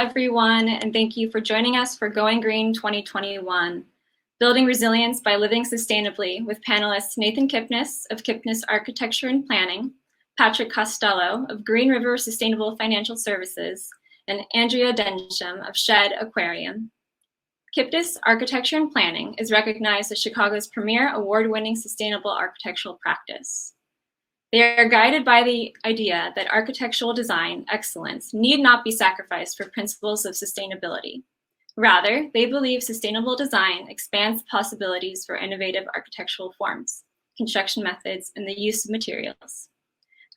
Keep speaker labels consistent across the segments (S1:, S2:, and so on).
S1: everyone, and thank you for joining us for Going Green 2021, Building Resilience by Living Sustainably, with panelists Nathan Kipnis of Kipnis Architecture and Planning, Patrick Costello of Green River Sustainable Financial Services, and Andrea Denshon of Shed Aquarium. Kipnis Architecture and Planning is recognized as Chicago's premier award-winning sustainable architectural practice. They are guided by the idea that architectural design excellence need not be sacrificed for principles of sustainability. Rather, they believe sustainable design expands the possibilities for innovative architectural forms, construction methods, and the use of materials.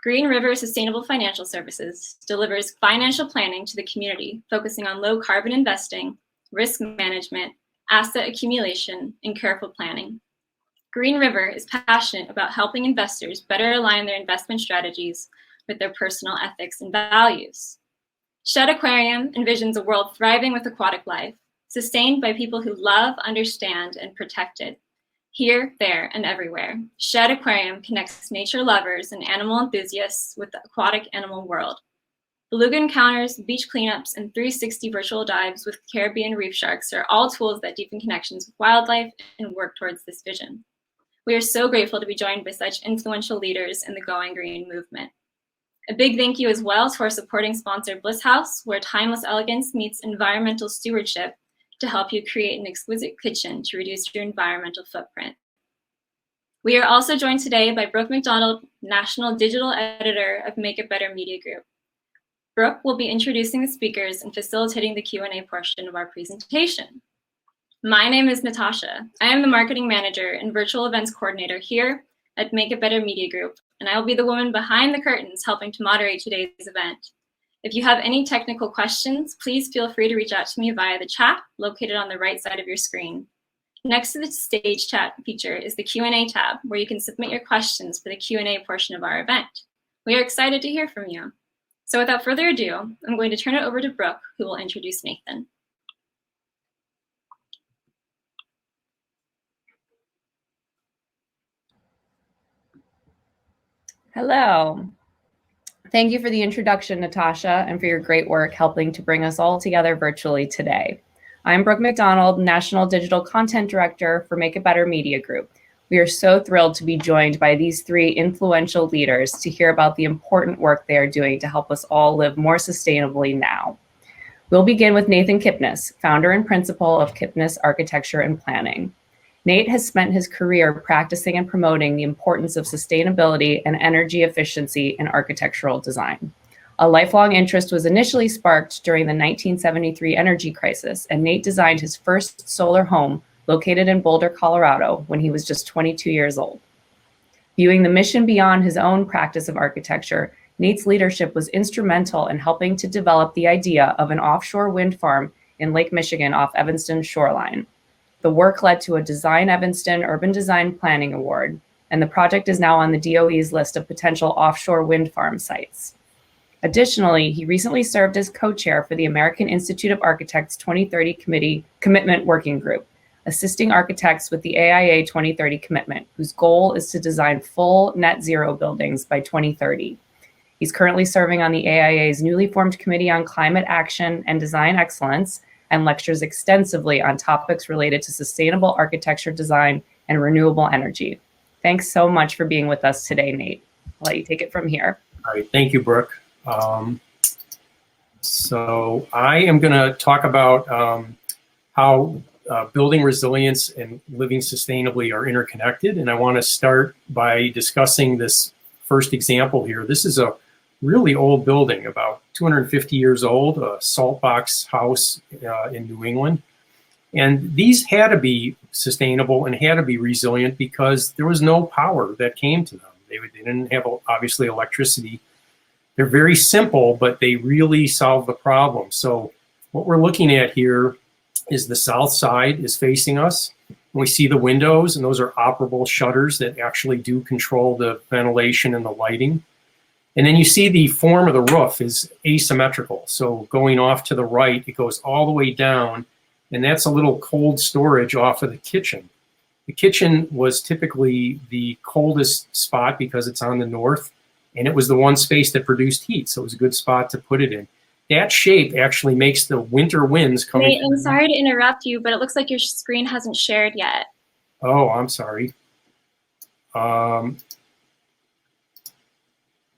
S1: Green River Sustainable Financial Services delivers financial planning to the community, focusing on low carbon investing, risk management, asset accumulation, and careful planning. Green River is passionate about helping investors better align their investment strategies with their personal ethics and values. Shed Aquarium envisions a world thriving with aquatic life, sustained by people who love, understand, and protect it. Here, there, and everywhere, Shed Aquarium connects nature lovers and animal enthusiasts with the aquatic animal world. Beluga encounters, beach cleanups, and 360 virtual dives with Caribbean reef sharks are all tools that deepen connections with wildlife and work towards this vision. We are so grateful to be joined by such influential leaders in the Going Green movement. A big thank you as well to our supporting sponsor, Bliss House, where timeless elegance meets environmental stewardship to help you create an exquisite kitchen to reduce your environmental footprint. We are also joined today by Brooke McDonald, National Digital Editor of Make It Better Media Group. Brooke will be introducing the speakers and facilitating the Q&A portion of our presentation. My name is Natasha. I am the Marketing Manager and Virtual Events Coordinator here at Make It Better Media Group, and I will be the woman behind the curtains helping to moderate today's event. If you have any technical questions, please feel free to reach out to me via the chat located on the right side of your screen. Next to the stage chat feature is the Q&A tab, where you can submit your questions for the Q&A portion of our event. We are excited to hear from you. So without further ado, I'm going to turn it over to Brooke, who will introduce Nathan.
S2: Hello. Thank you for the introduction, Natasha, and for your great work helping to bring us all together virtually today. I'm Brooke McDonald, National Digital Content Director for Make It Better Media Group. We are so thrilled to be joined by these three influential leaders to hear about the important work they are doing to help us all live more sustainably now. We'll begin with Nathan Kipnis, founder and principal of Kipnis Architecture and Planning. Nate has spent his career practicing and promoting the importance of sustainability and energy efficiency in architectural design. A lifelong interest was initially sparked during the 1973 energy crisis, and Nate designed his first solar home located in Boulder, Colorado, when he was just 22 years old. Viewing the mission beyond his own practice of architecture, Nate's leadership was instrumental in helping to develop the idea of an offshore wind farm in Lake Michigan off Evanston's shoreline. The work led to a Design Evanston Urban Design Planning Award, and the project is now on the DOE's list of potential offshore wind farm sites. Additionally, he recently served as co-chair for the American Institute of Architects 2030 Commitment Working Group, assisting architects with the AIA 2030 commitment, whose goal is to design full net zero buildings by 2030. He's currently serving on the AIA's newly formed Committee on Climate Action and Design Excellence, and lectures extensively on topics related to sustainable architecture design and renewable energy. Thanks so much for being with us today, Nate. I'll let you take it from here.
S3: All right, thank you, Brooke. So I am going to talk about how building resilience and living sustainably are interconnected, and I want to start by discussing this first example here. This is a really old building, about 250 years old, a salt box house in New England. And these had to be sustainable and had to be resilient because there was no power that came to them. They didn't have, obviously, electricity. They're very simple, but they really solve the problem. So what we're looking at here is the south side is facing us. We see the windows, and those are operable shutters that actually do control the ventilation and the lighting. And then you see the form of the roof is asymmetrical. So going off to the right, it goes all the way down, and that's a little cold storage off of the kitchen. The kitchen was typically the coldest spot because it's on the north, and it was the one space that produced heat, so it was a good spot to put it in. that shape actually makes the winter winds coming.
S1: Nate, I'm sorry to interrupt you, but it looks like your screen hasn't shared yet.
S3: Oh, I'm sorry.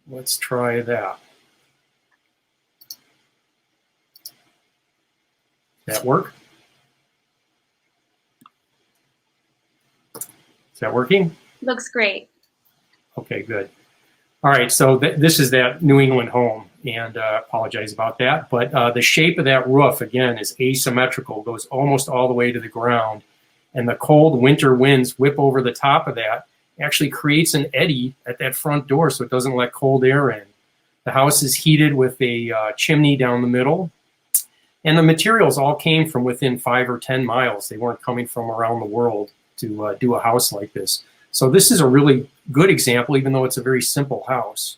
S3: Let's try that. That work? Is that working?
S1: Looks great.
S3: Okay, good. All right, so this is that New England home, and apologize about that, but the shape of that roof, again, is asymmetrical, goes almost all the way to the ground, and the cold winter winds whip over the top of that, actually creates an eddy at that front door so it doesn't let cold air in. The house is heated with a chimney down the middle, and the materials all came from within 5 or 10 miles. They weren't coming from around the world to do a house like this. So this is a really good example, even though it's a very simple house.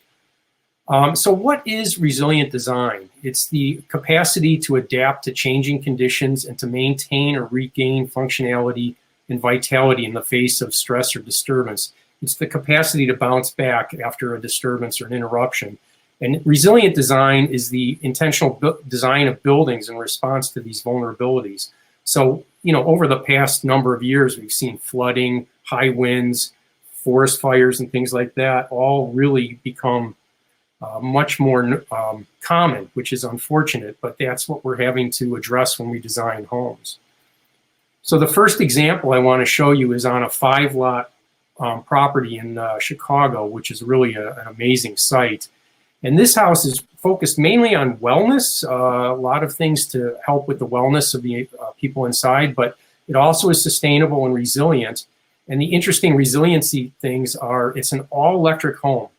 S3: So what is resilient design? It's the capacity to adapt to changing conditions and to maintain or regain functionality and vitality in the face of stress or disturbance. It's the capacity to bounce back after a disturbance or an interruption. And resilient design is the intentional design of buildings in response to these vulnerabilities. So, you know, over the past number of years, we've seen flooding, high winds, forest fires, and things like that all really become much more common, which is unfortunate, but that's what we're having to address when we design homes. So the first example I want to show you is on a 5-lot property in Chicago, which is really an amazing site. And this house is focused mainly on wellness, a lot of things to help with the wellness of the people inside, but it also is sustainable and resilient. And the interesting resiliency things are, it's an all-electric home.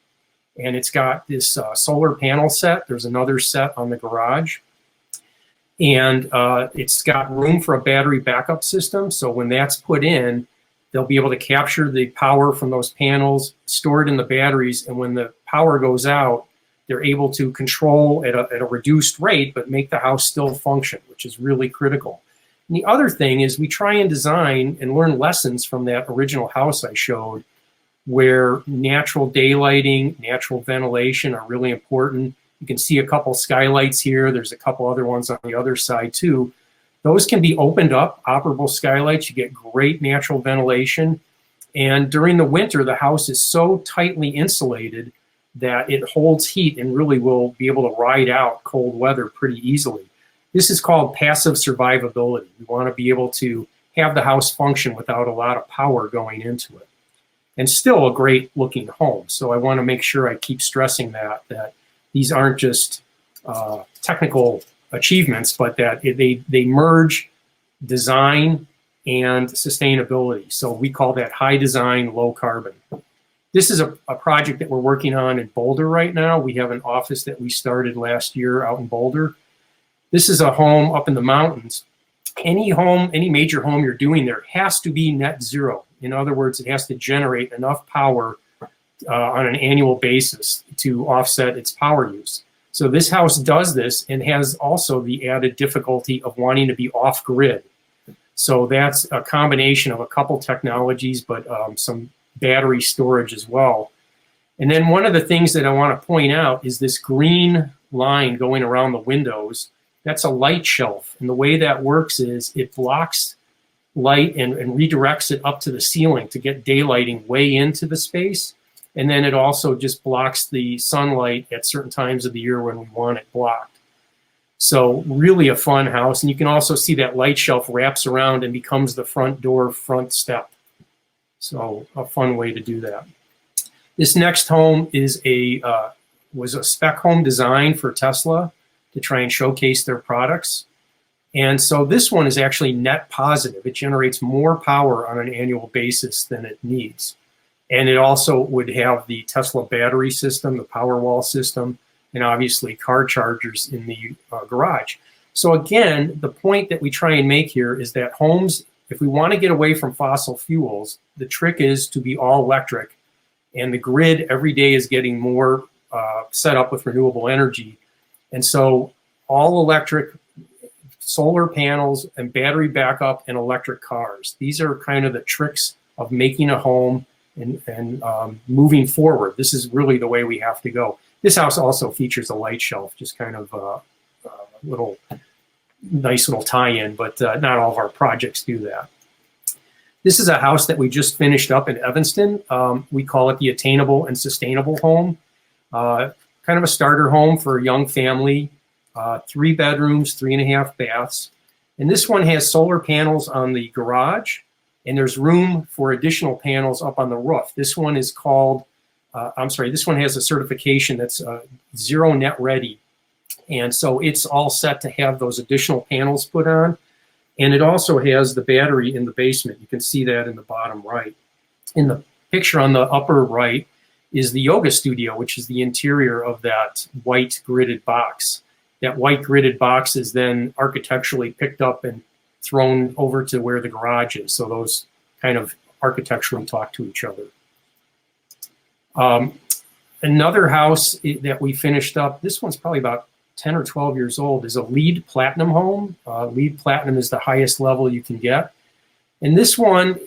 S3: And it's got this solar panel set. There's another set on the garage. And it's got room for a battery backup system. So when that's put in, they'll be able to capture the power from those panels, store it in the batteries, and when the power goes out, they're able to control at a reduced rate, but make the house still function, which is really critical. And the other thing is we try and design and learn lessons from that original house I showed, where natural daylighting, natural ventilation are really important. You can see a couple skylights here. There's a couple other ones on the other side too. Those can be opened up, operable skylights. You get great natural ventilation. And during the winter, the house is so tightly insulated that it holds heat and really will be able to ride out cold weather pretty easily. This is called passive survivability. We want to be able to have the house function without a lot of power going into it. And still a great looking home. So I want to make sure I keep stressing that these aren't just technical achievements, but that they merge design and sustainability. So we call that high design, low carbon. This is a project that we're working on in Boulder right now. We have an office that we started last year out in Boulder. This is a home up in the mountains. Any home, any major home you're doing there has to be net zero. In other words, it has to generate enough power on an annual basis to offset its power use. So this house does this and has also the added difficulty of wanting to be off-grid. So that's a combination of a couple technologies, but some battery storage as well. And then one of the things that I want to point out is this green line going around the windows. That's a light shelf. And the way that works is it blocks light and redirects it up to the ceiling to get daylighting way into the space. And then it also just blocks the sunlight at certain times of the year when we want it blocked. So really a fun house. And you can also see that light shelf wraps around and becomes the front door, front step. So a fun way to do that. This next home is was a spec home design for Tesla to try and showcase their products. And so this one is actually net positive. It generates more power on an annual basis than it needs. And it also would have the Tesla battery system, the Powerwall system, and obviously car chargers in the garage. So again, the point that we try and make here is that homes, if we want to get away from fossil fuels, the trick is to be all electric. And the grid every day is getting more set up with renewable energy. And so all electric, solar panels and battery backup and electric cars. These are kind of the tricks of making a home and moving forward. This is really the way we have to go. This house also features a light shelf, just kind of nice little tie-in, but not all of our projects do that. This is a house that we just finished up in Evanston. We call it the Attainable and Sustainable Home. Kind of a starter home for a young family, 3 bedrooms, 3.5 baths. And this one has solar panels on the garage, and there's room for additional panels up on the roof. This one is called, this one has a certification that's Zero Net Ready. And so it's all set to have those additional panels put on. And it also has the battery in the basement. You can see that in the bottom right. In the picture on the upper right is the yoga studio, which is the interior of that white gridded box. That white gridded box is then architecturally picked up and thrown over to where the garage is. So those kind of architecturally talk to each other. Another house that we finished up, this one's probably about 10 or 12 years old, is a LEED Platinum home. LEED Platinum is the highest level you can get. And this one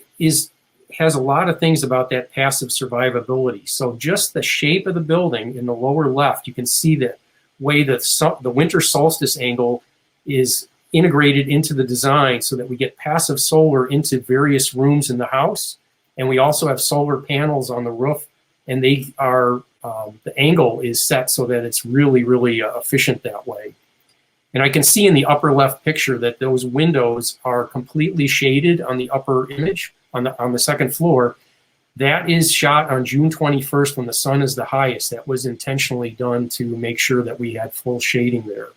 S3: has a lot of things about that passive survivability. So just the shape of the building in the lower left, you can see the way the winter solstice angle is integrated into the design so that we get passive solar into various rooms in the house. And we also have solar panels on the roof, and they are the angle is set so that it's really, really efficient that way. And I can see in the upper left picture that those windows are completely shaded on the upper image on the second floor. That is shot on June 21st when the sun is the highest. That was intentionally done to make sure that we had full shading there.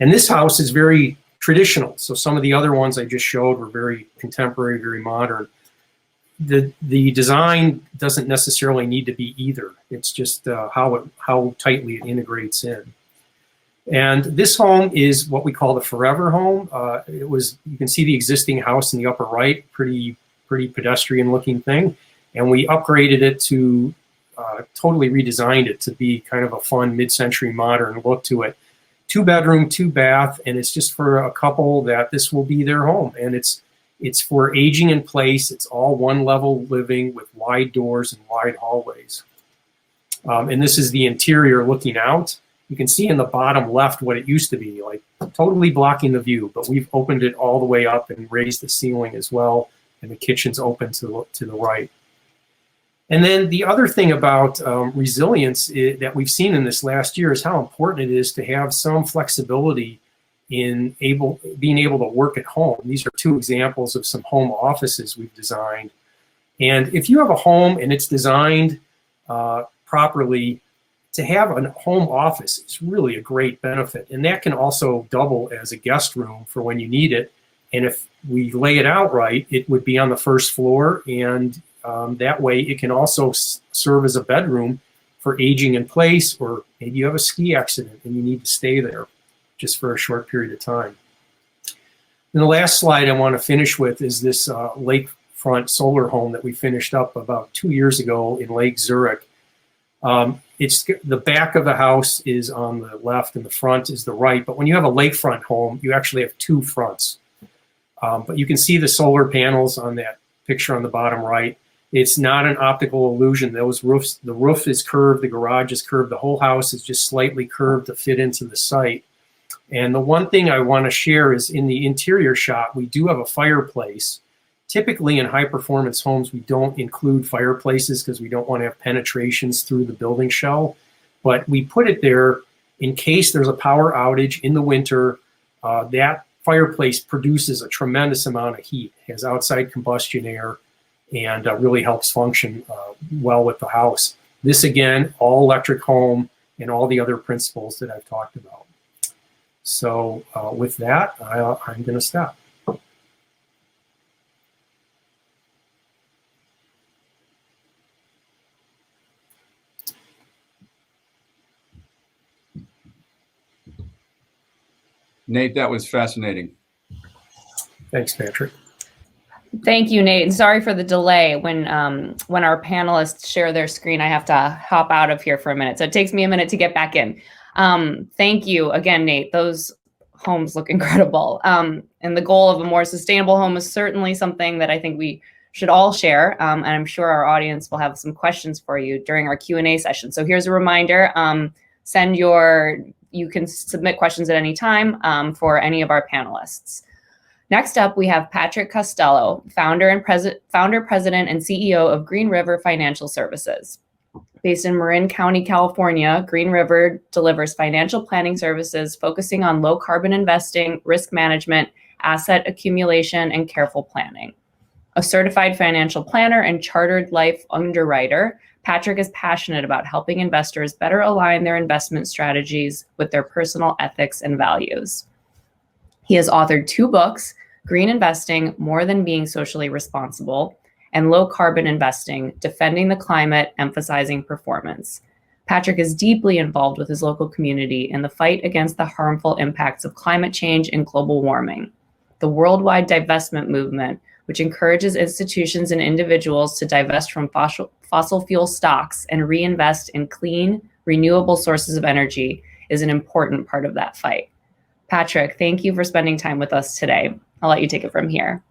S3: And this house is very traditional. So some of the other ones I just showed were very contemporary, very modern. The design doesn't necessarily need to be either. It's just how tightly it integrates in. And this home is what we call the forever home. You can see the existing house in the upper right, pretty pedestrian looking thing. And we upgraded it to, totally redesigned it to be kind of a fun mid-century modern look to it. 2 bedroom, 2 bath, and it's just for a couple that this will be their home. And it's for aging in place. It's all one level living with wide doors and wide hallways. And this is the interior looking out. You can see in the bottom left what it used to be, like totally blocking the view, but we've opened it all the way up and raised the ceiling as well, and the kitchen's open to the right. And then the other thing about resilience that we've seen in this last year is how important it is to have some flexibility in being able to work at home. These are 2 examples of some home offices we've designed. And if you have a home and it's designed properly, to have a home office is really a great benefit. And that can also double as a guest room for when you need it. And if we lay it out right, it would be on the first floor. And that way it can also serve as a bedroom for aging in place, or maybe you have a ski accident and you need to stay there just for a short period of time. And the last slide I want to finish with is this lakefront solar home that we finished up about 2 years ago in Lake Zurich. It's the back of the house is on the left and the front is the right. But when you have a lakefront home, you actually have 2 fronts. But you can see the solar panels on that picture on the bottom right. It's not an optical illusion. Those roofs, the roof is curved, the garage is curved, the whole house is just slightly curved to fit into the site. And the one thing I want to share is in the interior shot, we do have a fireplace. Typically in high performance homes, we don't include fireplaces because we don't want to have penetrations through the building shell. But we put it there in case there's a power outage in the winter. That fireplace produces a tremendous amount of heat, has outside combustion air, and really helps function well with the house. This again, all electric home and all the other principles that I've talked about. So with that, I'm going to stop.
S4: Nate, that was fascinating.
S3: Thanks, Patrick.
S2: Thank you, Nate. And sorry for the delay. When our panelists share their screen, I have to hop out of here for a minute. So it takes me a minute to get back in. Thank you again, Nate. Those homes look incredible. And the goal of a more sustainable home is certainly something that I think we should all share. And I'm sure our audience will have some questions for you during our Q&A session. So here's a reminder, send your you can submit questions at any time for any of our panelists. Next up, we have Patrick Costello, founder, president, and CEO of Green River Financial Services. Based in Marin County, California, Green River delivers financial planning services focusing on low carbon investing, risk management, asset accumulation, and careful planning. A certified financial planner and chartered life underwriter, Patrick is passionate about helping investors better align their investment strategies with their personal ethics and values. He has authored 2 books, Green Investing, More Than Being Socially Responsible, and Low Carbon Investing, Defending the Climate, Emphasizing Performance. Patrick is deeply involved with his local community in the fight against the harmful impacts of climate change and global warming. The worldwide divestment movement, which encourages institutions and individuals to divest from fossil fuel stocks and reinvest in clean, renewable sources of energy, is an important part of that fight. Patrick, thank you for spending time with us today. I'll let you take it from here.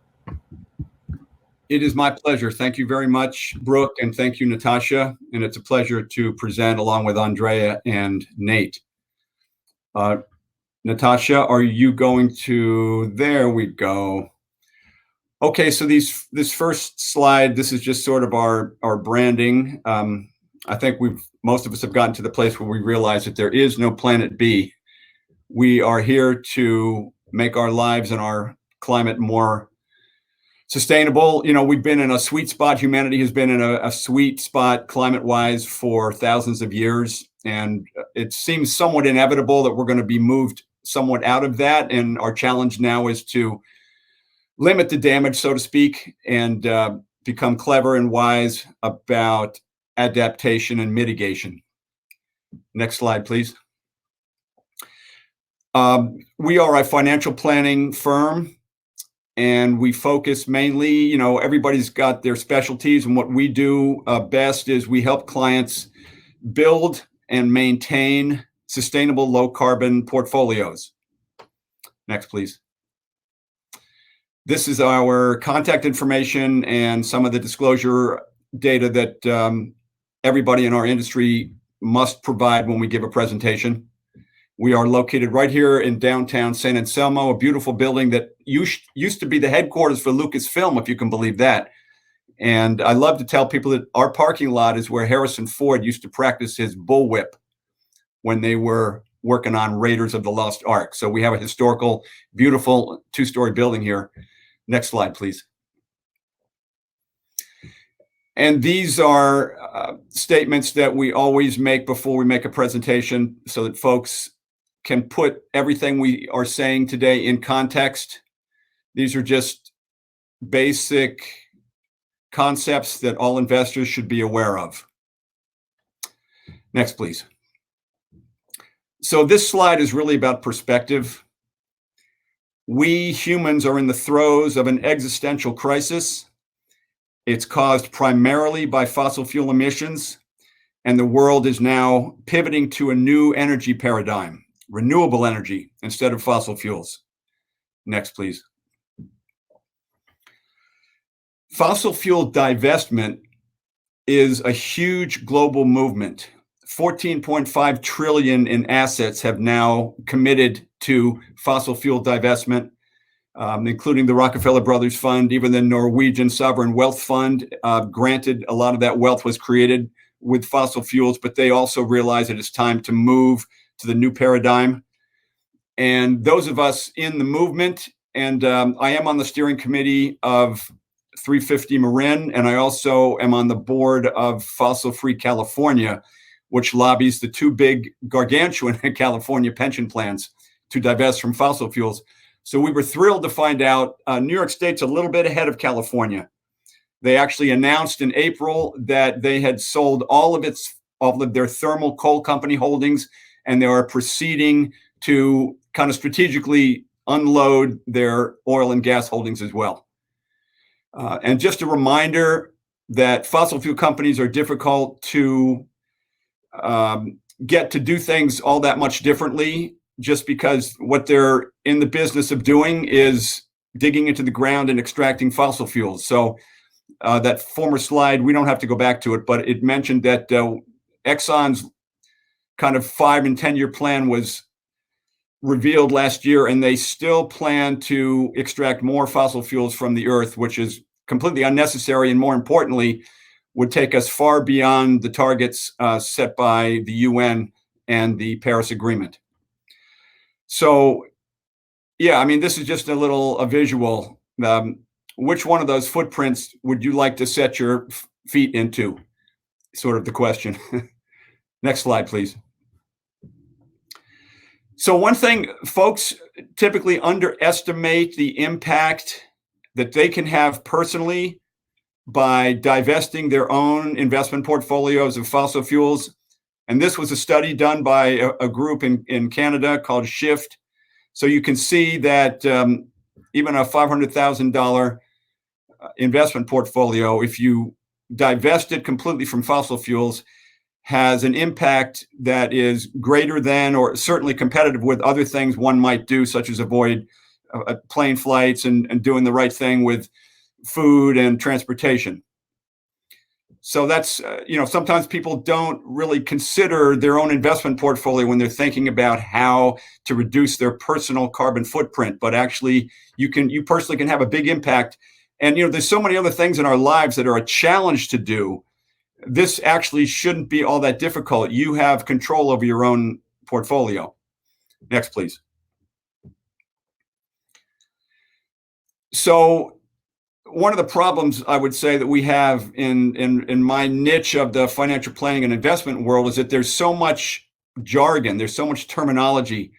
S4: It is my pleasure. Thank you very much, Brooke, and thank you, Natasha. And it's a pleasure to present along with Andrea and Nate. Natasha, are you going to, there we go. Okay, so this first slide, this is just sort of our branding. I think most of us have gotten to the place where we realize that there is no planet B. We are here to make our lives and our climate more sustainable. You know, we've been in a sweet spot. Humanity has been in a sweet spot climate-wise for thousands of years. And it seems somewhat inevitable that we're going to be moved somewhat out of that. And our challenge now is to limit the damage, so to speak, and become clever and wise about adaptation and mitigation. Next slide, please. We are a financial planning firm, and we focus mainly, you know, everybody's got their specialties, and what we do best is we help clients build and maintain sustainable low carbon portfolios. Next, please. This is our contact information and some of the disclosure data that everybody in our industry must provide when we give a presentation. We are located right here in downtown San Anselmo, a beautiful building that used to be the headquarters for Lucasfilm, if you can believe that. And I love to tell people that our parking lot is where Harrison Ford used to practice his bullwhip when they were working on Raiders of the Lost Ark. So we have a historical, beautiful 2-story building here. Next slide, please. And these are statements that we always make before we make a presentation so that folks can put everything we are saying today in context. These are just basic concepts that all investors should be aware of. Next, please. So this slide is really about perspective. We humans are in the throes of an existential crisis. It's caused primarily by fossil fuel emissions, and the world is now pivoting to a new energy paradigm, renewable energy instead of fossil fuels. Next, please. Fossil fuel divestment is a huge global movement. 14.5 trillion in assets have now committed to fossil fuel divestment, including the Rockefeller Brothers Fund, even the Norwegian Sovereign Wealth Fund. Granted, a lot of that wealth was created with fossil fuels, but they also realize it is time to move to the new paradigm. And those of us in the movement, and I am on the steering committee of 350 Marin, and I also am on the board of Fossil Free California, which lobbies the 2 big gargantuan California pension plans to divest from fossil fuels. So we were thrilled to find out New York State's a little bit ahead of California. They actually announced in April that they had sold all of their thermal coal company holdings, and they are proceeding to kind of strategically unload their oil and gas holdings as well. And just a reminder that fossil fuel companies are difficult to get to do things all that much differently, just because what they're in the business of doing is digging into the ground and extracting fossil fuels. So that former slide, we don't have to go back to it, but it mentioned that Exxon's kind of 5 and 10 year plan was revealed last year, and they still plan to extract more fossil fuels from the earth, which is completely unnecessary, and more importantly, would take us far beyond the targets set by the UN and the Paris Agreement. So, yeah, I mean, this is just a visual. Which one of those footprints would you like to set your feet into? Sort of the question. Next slide, please. So one thing, folks typically underestimate the impact that they can have personally by divesting their own investment portfolios of fossil fuels. And this was a study done by a group in Canada called Shift. So you can see that even a $500,000 investment portfolio, if you divest it completely from fossil fuels, has an impact that is greater than, or certainly competitive with, other things one might do, such as avoid plane flights and doing the right thing with food and transportation. So that's, sometimes people don't really consider their own investment portfolio when they're thinking about how to reduce their personal carbon footprint. But actually, you personally can have a big impact. And, there's so many other things in our lives that are a challenge to do. This actually shouldn't be all that difficult. You have control over your own portfolio. Next, please. So one of the problems I would say that we have in my niche of the financial planning and investment world is that there's so much jargon, there's so much terminology,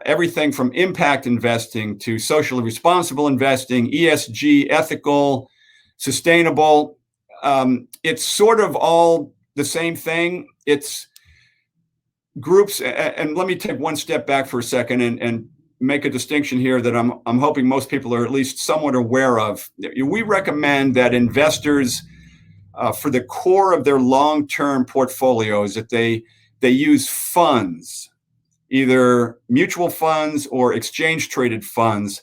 S4: everything from impact investing to socially responsible investing, ESG, ethical, sustainable. It's sort of all the same thing. It's groups, and let me take one step back for a second and make a distinction here that I'm hoping most people are at least somewhat aware of. We recommend that investors, for the core of their long-term portfolios, that they use funds, either mutual funds or exchange-traded funds,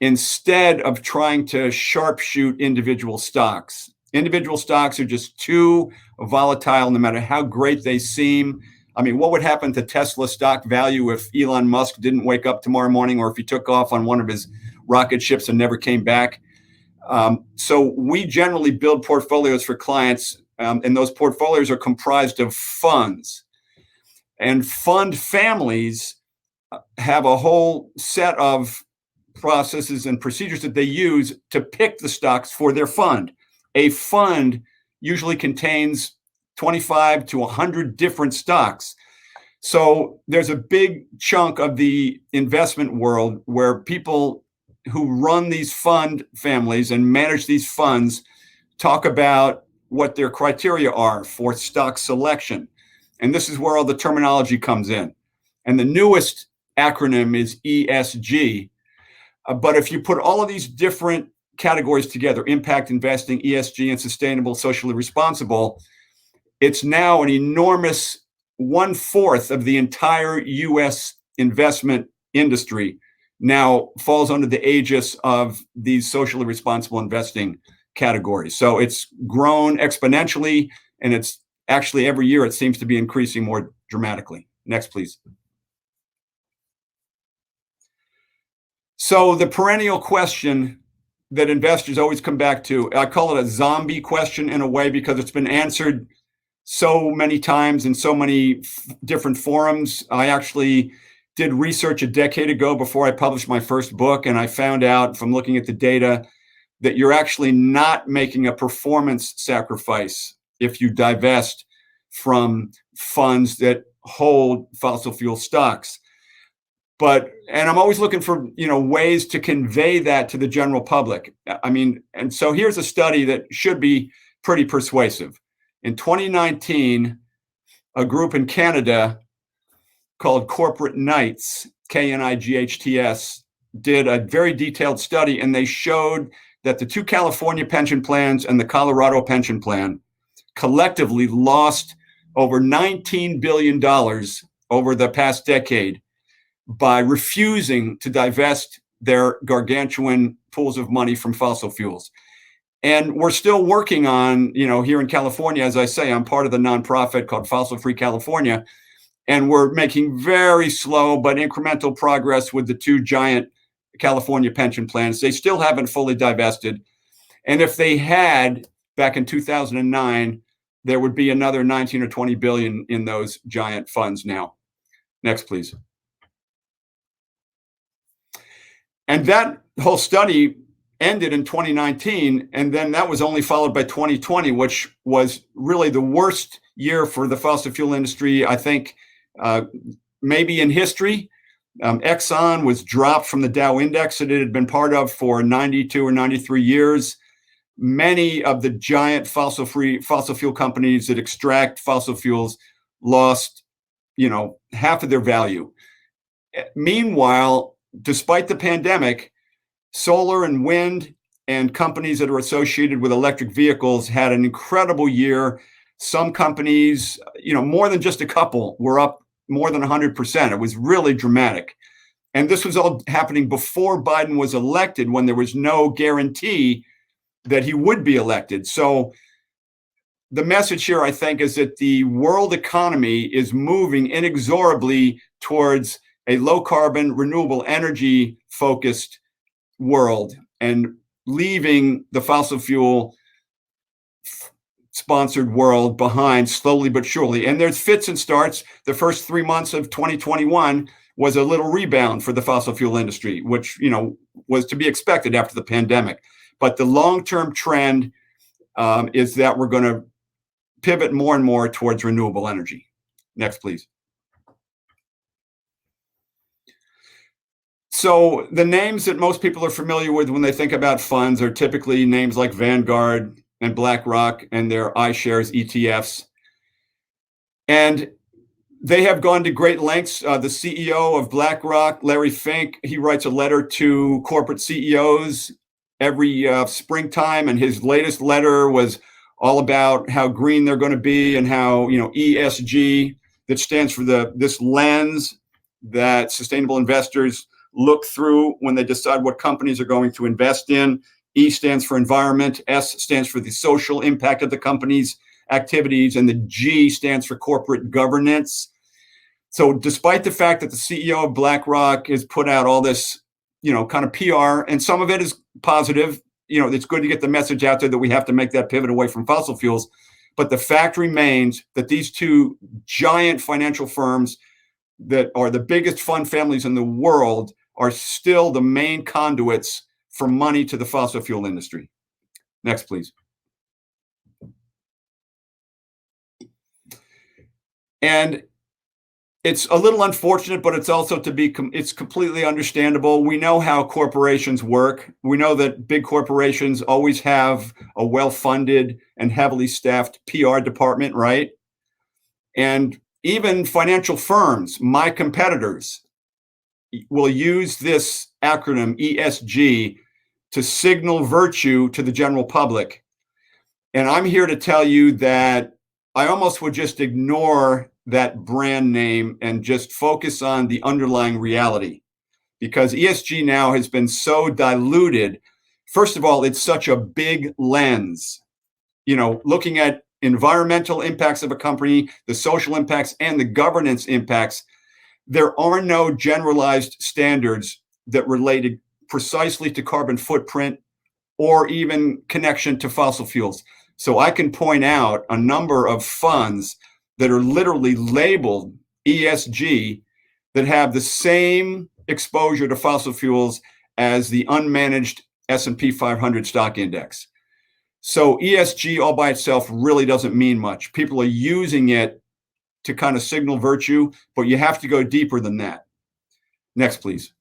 S4: instead of trying to sharpshoot individual stocks. Individual stocks are just too volatile, no matter how great they seem. I mean, what would happen to Tesla stock value if Elon Musk didn't wake up tomorrow morning, or if he took off on one of his rocket ships and never came back? So we generally build portfolios for clients, and those portfolios are comprised of funds. And fund families have a whole set of processes and procedures that they use to pick the stocks for their fund. A fund usually contains 25 to 100 different stocks. So there's a big chunk of the investment world where people who run these fund families and manage these funds talk about what their criteria are for stock selection. And this is where all the terminology comes in. And the newest acronym is ESG. But if you put all of these different categories together, impact investing, ESG, and sustainable, socially responsible, it's now an enormous 1/4 of the entire US investment industry now falls under the aegis of these socially responsible investing categories. So it's grown exponentially, and it's actually every year it seems to be increasing more dramatically. Next, please. So the perennial question that investors always come back to, I call it a zombie question in a way, because it's been answered so many times in so many different forums. I actually did research a decade ago before I published my first book, and I found out from looking at the data that you're actually not making a performance sacrifice if you divest from funds that hold fossil fuel stocks. And I'm always looking for, ways to convey that to the general public. I mean, and so here's a study that should be pretty persuasive. In 2019, a group in Canada called Corporate Knights, Knights, did a very detailed study, and they showed that the two California pension plans and the Colorado pension plan collectively lost over $19 billion over the past decade by refusing to divest their gargantuan pools of money from fossil fuels. And we're still working on, here in California, as I say, I'm part of the nonprofit called Fossil Free California. And we're making very slow but incremental progress with the two giant California pension plans. They still haven't fully divested. And if they had, back in 2009, there would be another 19 or 20 billion in those giant funds now. Next, please. And that whole study ended in 2019, and then that was only followed by 2020, which was really the worst year for the fossil fuel industry, I think, maybe in history. Exxon was dropped from the Dow index that it had been part of for 92 or 93 years. Many of the giant fossil fuel companies that extract fossil fuels lost, half of their value. Meanwhile, despite the pandemic, solar and wind and companies that are associated with electric vehicles had an incredible year. Some companies, more than just a couple, were up more than 100%. It was really dramatic. And this was all happening before Biden was elected, when there was no guarantee that he would be elected. So the message here, I think, is that the world economy is moving inexorably towards a low carbon, renewable energy focused world and leaving the fossil fuel sponsored world behind slowly but surely. And there's fits and starts. The first 3 months of 2021 was a little rebound for the fossil fuel industry, which, was to be expected after the pandemic. But the long-term trend is that we're going to pivot more and more towards renewable energy. Next, please. So the names that most people are familiar with when they think about funds are typically names like Vanguard and BlackRock and their iShares ETFs. And they have gone to great lengths. The CEO of BlackRock, Larry Fink, he writes a letter to corporate CEOs every springtime. And his latest letter was all about how green they're going to be and how, ESG, that stands for this lens that sustainable investors look through when they decide what companies are going to invest in. E stands for environment, S stands for the social impact of the company's activities, and the G stands for corporate governance. So despite the fact that the CEO of BlackRock has put out all this, kind of PR, and some of it is positive, it's good to get the message out there that we have to make that pivot away from fossil fuels. But the fact remains that these two giant financial firms that are the biggest fund families in the world are still the main conduits for money to the fossil fuel industry. Next, please. And it's a little unfortunate, but it's also it's completely understandable. We know how corporations work. We know that big corporations always have a well-funded and heavily staffed PR department, right? And even financial firms, my competitors, will use this acronym ESG to signal virtue to the general public. And I'm here to tell you that I almost would just ignore that brand name and just focus on the underlying reality, because ESG now has been so diluted. First of all, it's such a big lens, looking at environmental impacts of a company, the social impacts, and the governance impacts. There are no generalized standards that related precisely to carbon footprint or even connection to fossil fuels. So I can point out a number of funds that are literally labeled ESG that have the same exposure to fossil fuels as the unmanaged S&P 500 stock index. So ESG all by itself really doesn't mean much. People are using it to kind of signal virtue, but you have to go deeper than that. Next, please.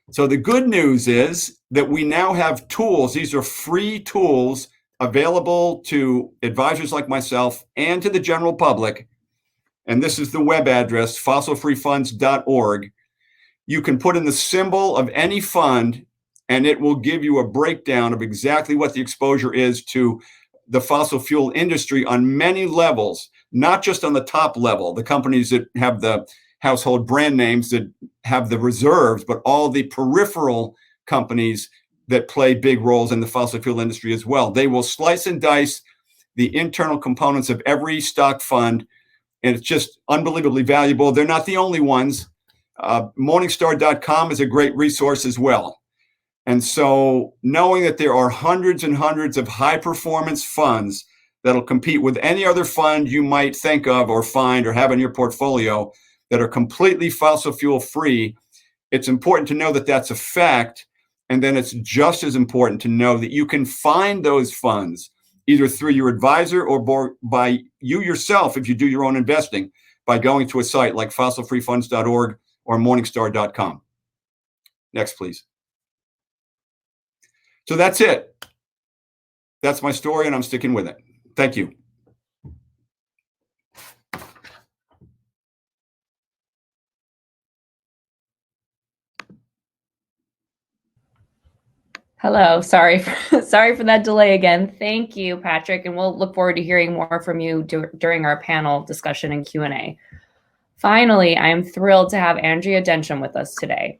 S4: So the good news is that we now have tools. These are free tools available to advisors like myself and to the general public. And this is the web address, fossilfreefunds.org. You can put in the symbol of any fund, and it will give you a breakdown of exactly what the exposure is to the fossil fuel industry on many levels, not just on the top level, the companies that have the household brand names that have the reserves, but all the peripheral companies that play big roles in the fossil fuel industry as well. They will slice and dice the internal components of every stock fund and it's just unbelievably valuable. They're not the only ones. Morningstar.com is a great resource as well. And so knowing that there are hundreds and hundreds of high performance funds that'll compete with any other fund you might think of or find or have in your portfolio that are completely fossil fuel free, it's important to know that that's a fact. And then it's just as important to know that you can find those funds either through your advisor or by you yourself if you do your own investing by going to a site like fossilfreefunds.org or morningstar.com. Next, please. So that's it. That's my story, and I'm sticking with it. Thank you.
S2: Hello, sorry for that delay again. Thank you, Patrick, and we'll look forward to hearing more from you during our panel discussion and Q&A. Finally, I am thrilled to have Andrea Denshon with us today.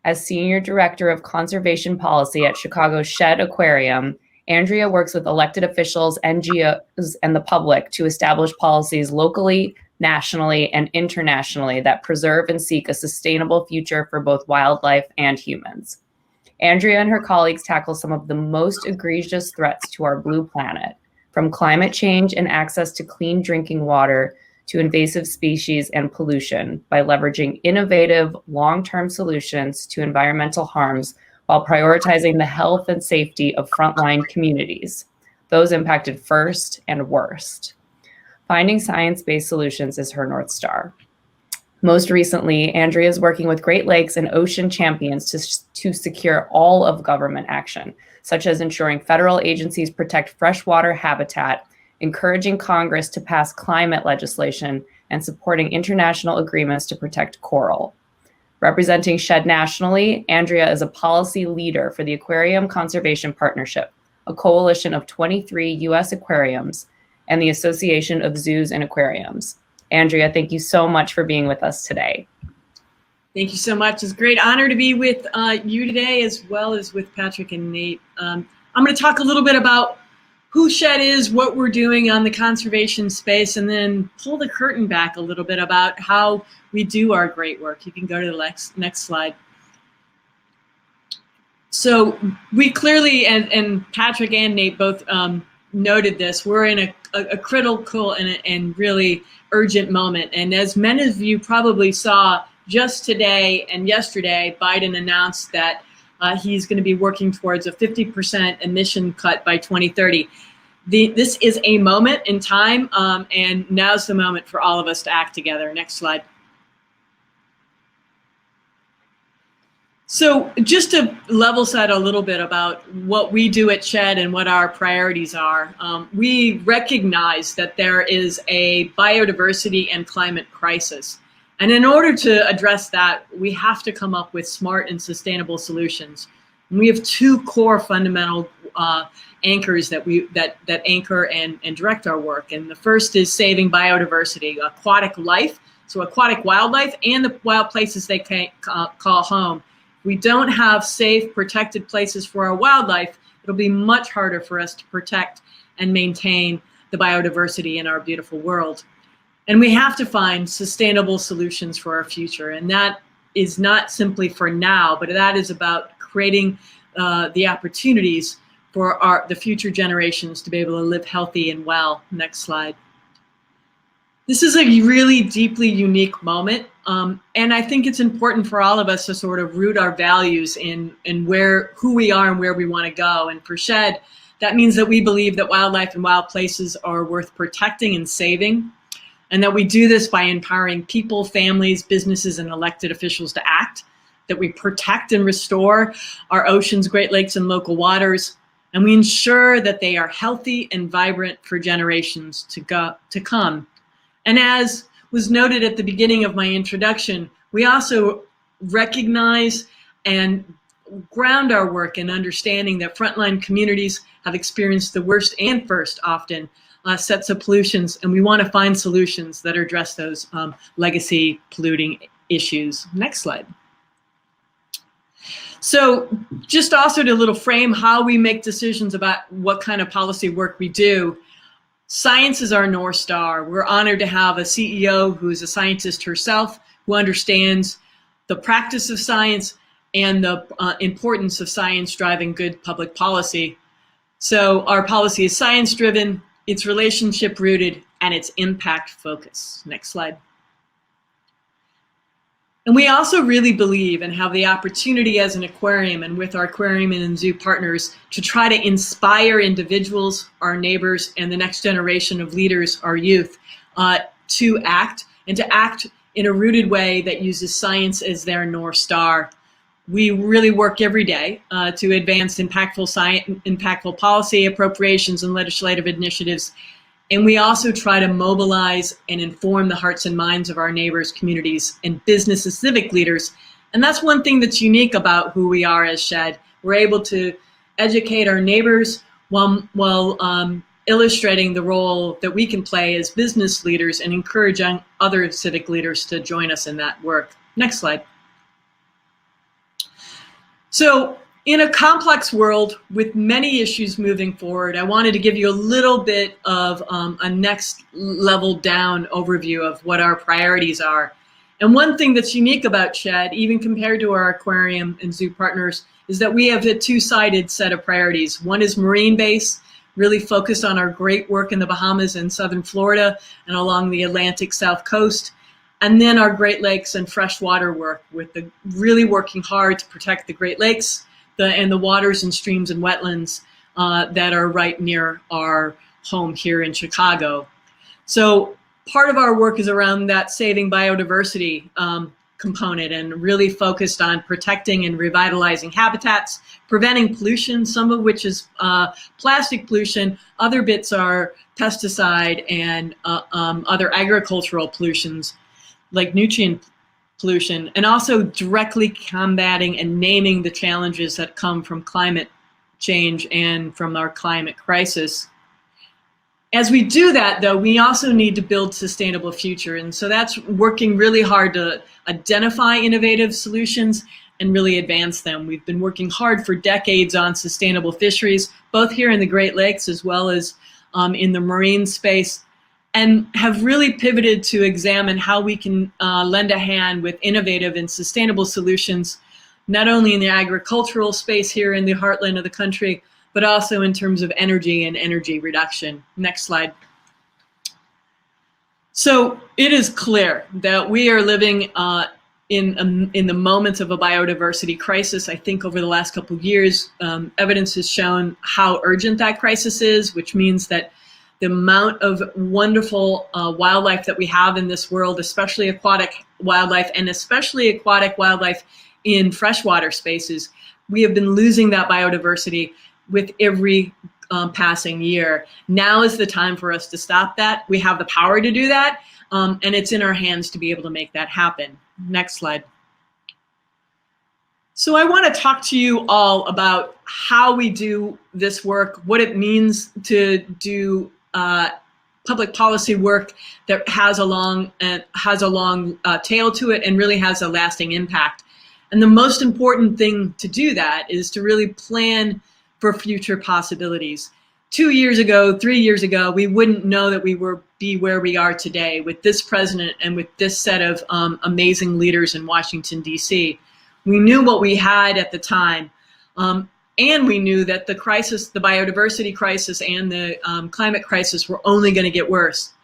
S2: As Senior Director of Conservation Policy at Chicago's Shedd Aquarium, Andrea works with elected officials, NGOs, and the public to establish policies locally, nationally, and internationally that preserve and seek a sustainable future for both wildlife and humans. Andrea and her colleagues tackle some of the most egregious threats to our blue planet, from climate change and access to clean drinking water to invasive species and pollution, by leveraging innovative, long-term solutions to environmental harms while prioritizing the health and safety of frontline communities, those impacted first and worst. Finding science-based solutions is her North Star. Most recently, Andrea is working with Great Lakes and Ocean Champions to secure all of government action, such as ensuring federal agencies protect freshwater habitat, encouraging Congress to pass climate legislation, and supporting international agreements to protect coral. Representing Shedd nationally, Andrea is a policy leader for the Aquarium Conservation Partnership, a coalition of 23 U.S. aquariums, and the Association of Zoos and Aquariums. Andrea, thank you so much for being with us today.
S5: Thank you so much. It's a great honor to be with you today, as well as with Patrick and Nate. I'm going to talk a little bit about who Shedd is, what we're doing on the conservation space, and then pull the curtain back a little bit about how we do our great work. You can go to the next slide. So we clearly, and Patrick and Nate both noted this, we're in a critical and really urgent moment. And as many of you probably saw just today and yesterday, Biden announced that he's going to be working towards a 50% emission cut by 2030. This is a moment in time, and now's the moment for all of us to act together. Next slide. So just to level set a little bit about what we do at Shedd and what our priorities are, we recognize that there is a biodiversity and climate crisis. And in order to address that, we have to come up with smart and sustainable solutions. And we have two core fundamental anchors that anchor and direct our work. And the first is saving biodiversity, aquatic life, so aquatic wildlife, and the wild places they call home. If we don't have safe, protected places for our wildlife, it'll be much harder for us to protect and maintain the biodiversity in our beautiful world. And we have to find sustainable solutions for our future. And that is not simply for now, but that is about creating the opportunities for the future generations to be able to live healthy and well. Next slide. This is a really deeply unique moment. And I think it's important for all of us to sort of root our values in who we are and where we want to go. And for Shedd, that means that we believe that wildlife and wild places are worth protecting and saving, and that we do this by empowering people, families, businesses, and elected officials to act, that we protect and restore our oceans, Great Lakes, and local waters, and we ensure that they are healthy and vibrant for generations to come. And as was noted at the beginning of my introduction, we also recognize and ground our work in understanding that frontline communities have experienced the worst and first often sets of pollutions, and we want to find solutions that address those legacy polluting issues. Next slide. So just also to little frame how we make decisions about what kind of policy work we do, Science is our North Star. We're honored to have a CEO who's a scientist herself, who understands the practice of science and the importance of science driving good public policy. So our policy is science-driven, it's relationship-rooted, and it's impact-focused. Next slide. And we also really believe and have the opportunity as an aquarium and with our aquarium and zoo partners to try to inspire individuals, our neighbors, and the next generation of leaders, our youth, to act, and to act in a rooted way that uses science as their North Star. We really work every day to advance impactful policy, appropriations, and legislative initiatives. And we also try to mobilize and inform the hearts and minds of our neighbors, communities, and business and civic leaders. And that's one thing that's unique about who we are as SHED. We're able to educate our neighbors while illustrating the role that we can play as business leaders and encouraging other civic leaders to join us in that work. Next slide. So, in a complex world with many issues moving forward, I wanted to give you a little bit of a next level down overview of what our priorities are. And one thing that's unique about SHED, even compared to our aquarium and zoo partners, is that we have a two-sided set of priorities. One is marine-based, really focused on our great work in the Bahamas and southern Florida and along the Atlantic South Coast. And then our Great Lakes and freshwater work, with the really working hard to protect the Great Lakes and the waters and streams and wetlands that are right near our home here in Chicago. So part of our work is around that saving biodiversity component, and really focused on protecting and revitalizing habitats, preventing pollution, some of which is plastic pollution, other bits are pesticide and other agricultural pollutions like nutrient pollution, and also directly combating and naming the challenges that come from climate change and from our climate crisis. As we do that, though, we also need to build sustainable future. And so that's working really hard to identify innovative solutions and really advance them. We've been working hard for decades on sustainable fisheries, both here in the Great Lakes as well as in the marine space, and have really pivoted to examine how we can lend a hand with innovative and sustainable solutions, not only in the agricultural space here in the heartland of the country, but also in terms of energy and energy reduction. Next slide. So it is clear that we are living in the moments of a biodiversity crisis. I think over the last couple of years, evidence has shown how urgent that crisis is, which means that the amount of wonderful wildlife that we have in this world, especially aquatic wildlife, and especially aquatic wildlife in freshwater spaces, we have been losing that biodiversity with every passing year. Now is the time for us to stop that. We have the power to do that, and it's in our hands to be able to make that happen. Next slide. So I want to talk to you all about how we do this work, what it means to do public policy work that has a long tail to it and really has a lasting impact. And the most important thing to do that is to really plan for future possibilities. 2 years ago, 3 years ago, we wouldn't know that we would be where we are today with this president and with this set of amazing leaders in Washington, D.C. We knew what we had at the time. And we knew that the crisis, the biodiversity crisis and the climate crisis were only going to get worse.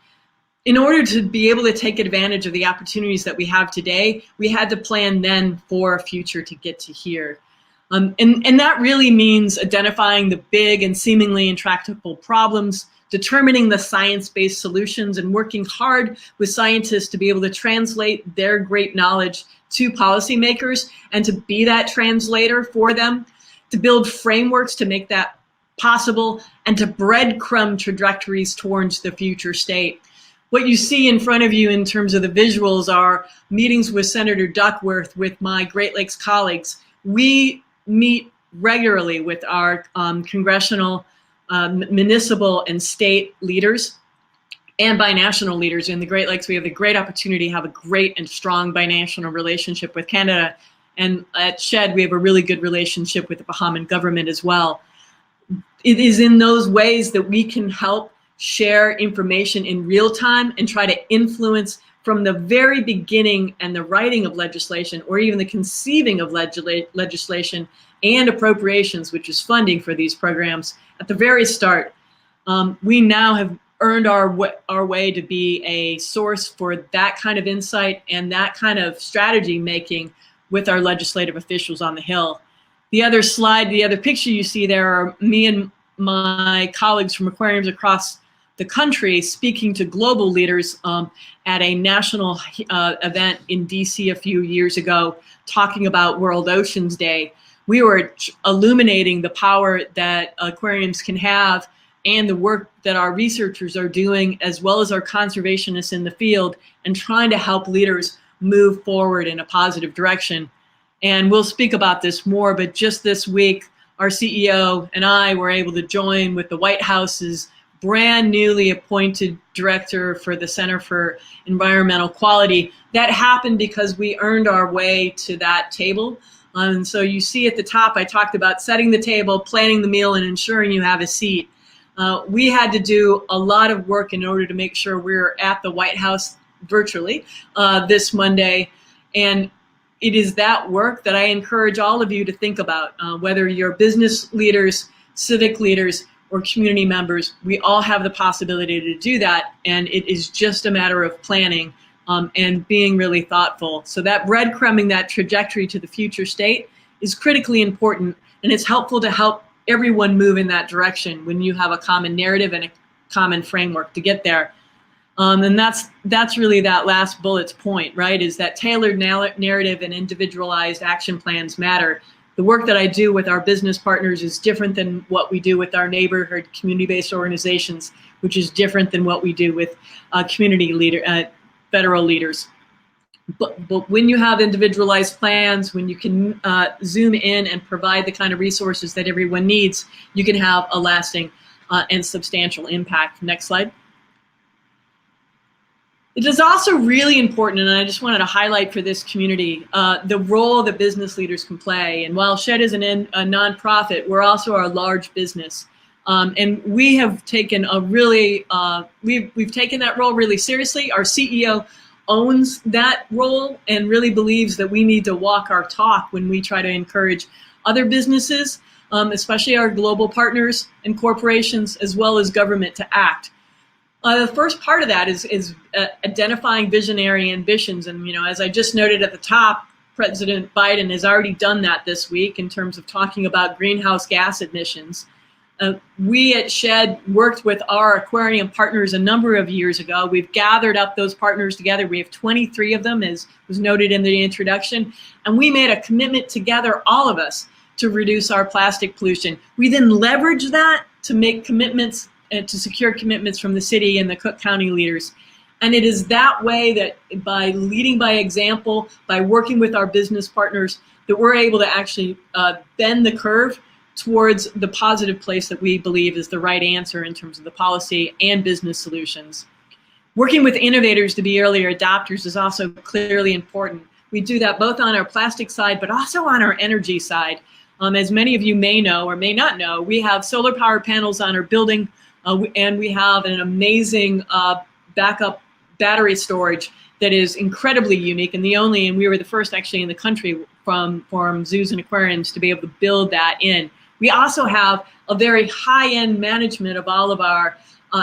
S5: In order to be able to take advantage of the opportunities that we have today, we had to plan then for a future to get to here. And that really means identifying the big and seemingly intractable problems, determining the science-based solutions, and working hard with scientists to be able to translate their great knowledge to policymakers and to be that translator for them, to build frameworks to make that possible, and to breadcrumb trajectories towards the future state. What you see in front of you in terms of the visuals are meetings with Senator Duckworth, with my Great Lakes colleagues. We meet regularly with our congressional, municipal, and state leaders and binational leaders. In the Great Lakes, we have the great opportunity to have a great and strong binational relationship with Canada. And at SHED, we have a really good relationship with the Bahamian government as well. It is in those ways that we can help share information in real time and try to influence from the very beginning and the writing of legislation, or even the conceiving of legislation and appropriations, which is funding for these programs at the very start. We now have earned our way to be a source for that kind of insight and that kind of strategy making with our legislative officials on the Hill. The other slide, the other picture you see there are me and my colleagues from aquariums across the country speaking to global leaders at a national event in DC a few years ago, talking about World Oceans Day. We were illuminating the power that aquariums can have and the work that our researchers are doing, as well as our conservationists in the field, and trying to help leaders move forward in a positive direction. And we'll speak about this more, but just this week, our CEO and I were able to join with the White House's brand newly appointed director for the Center for Environmental Quality. That happened because we earned our way to that table. And so you see at the top, I talked about setting the table, planning the meal, and ensuring you have a seat. We had to do a lot of work in order to make sure we're at the White House virtually this Monday. And it is that work that I encourage all of you to think about, whether you're business leaders, civic leaders, or community members. We all have the possibility to do that, and it is just a matter of planning and being really thoughtful. So that breadcrumbing, that trajectory to the future state is critically important, and it's helpful to help everyone move in that direction when you have a common narrative and a common framework to get there. And that's really that last bullet's point, right? Is that tailored narrative and individualized action plans matter. The work that I do with our business partners is different than what we do with our neighborhood community-based organizations, which is different than what we do with federal leaders. But when you have individualized plans, when you can zoom in and provide the kind of resources that everyone needs, you can have a lasting and substantial impact. Next slide. It is also really important, and I just wanted to highlight for this community, the role that business leaders can play. And while SHED is a nonprofit, we're also a large business. And we have taken a really, we've taken that role really seriously. Our CEO owns that role and really believes that we need to walk our talk when we try to encourage other businesses, especially our global partners and corporations, as well as government, to act. The first part of that is identifying visionary ambitions. And, as I just noted at the top, President Biden has already done that this week in terms of talking about greenhouse gas emissions. We at SHED worked with our aquarium partners a number of years ago. We've gathered up those partners together. We have 23 of them, as was noted in the introduction. And we made a commitment together, all of us, to reduce our plastic pollution. We then leveraged that to make commitments and to secure commitments from the city and the Cook County leaders. And it is that way that by leading by example, by working with our business partners, that we're able to actually bend the curve towards the positive place that we believe is the right answer in terms of the policy and business solutions. Working with innovators to be early adopters is also clearly important. We do that both on our plastic side, but also on our energy side. As many of you may know or may not know, we have solar power panels on our building, and we have an amazing backup battery storage that is incredibly unique and the only, and we were the first actually in the country from zoos and aquariums to be able to build that in. We also have a very high-end management of all of our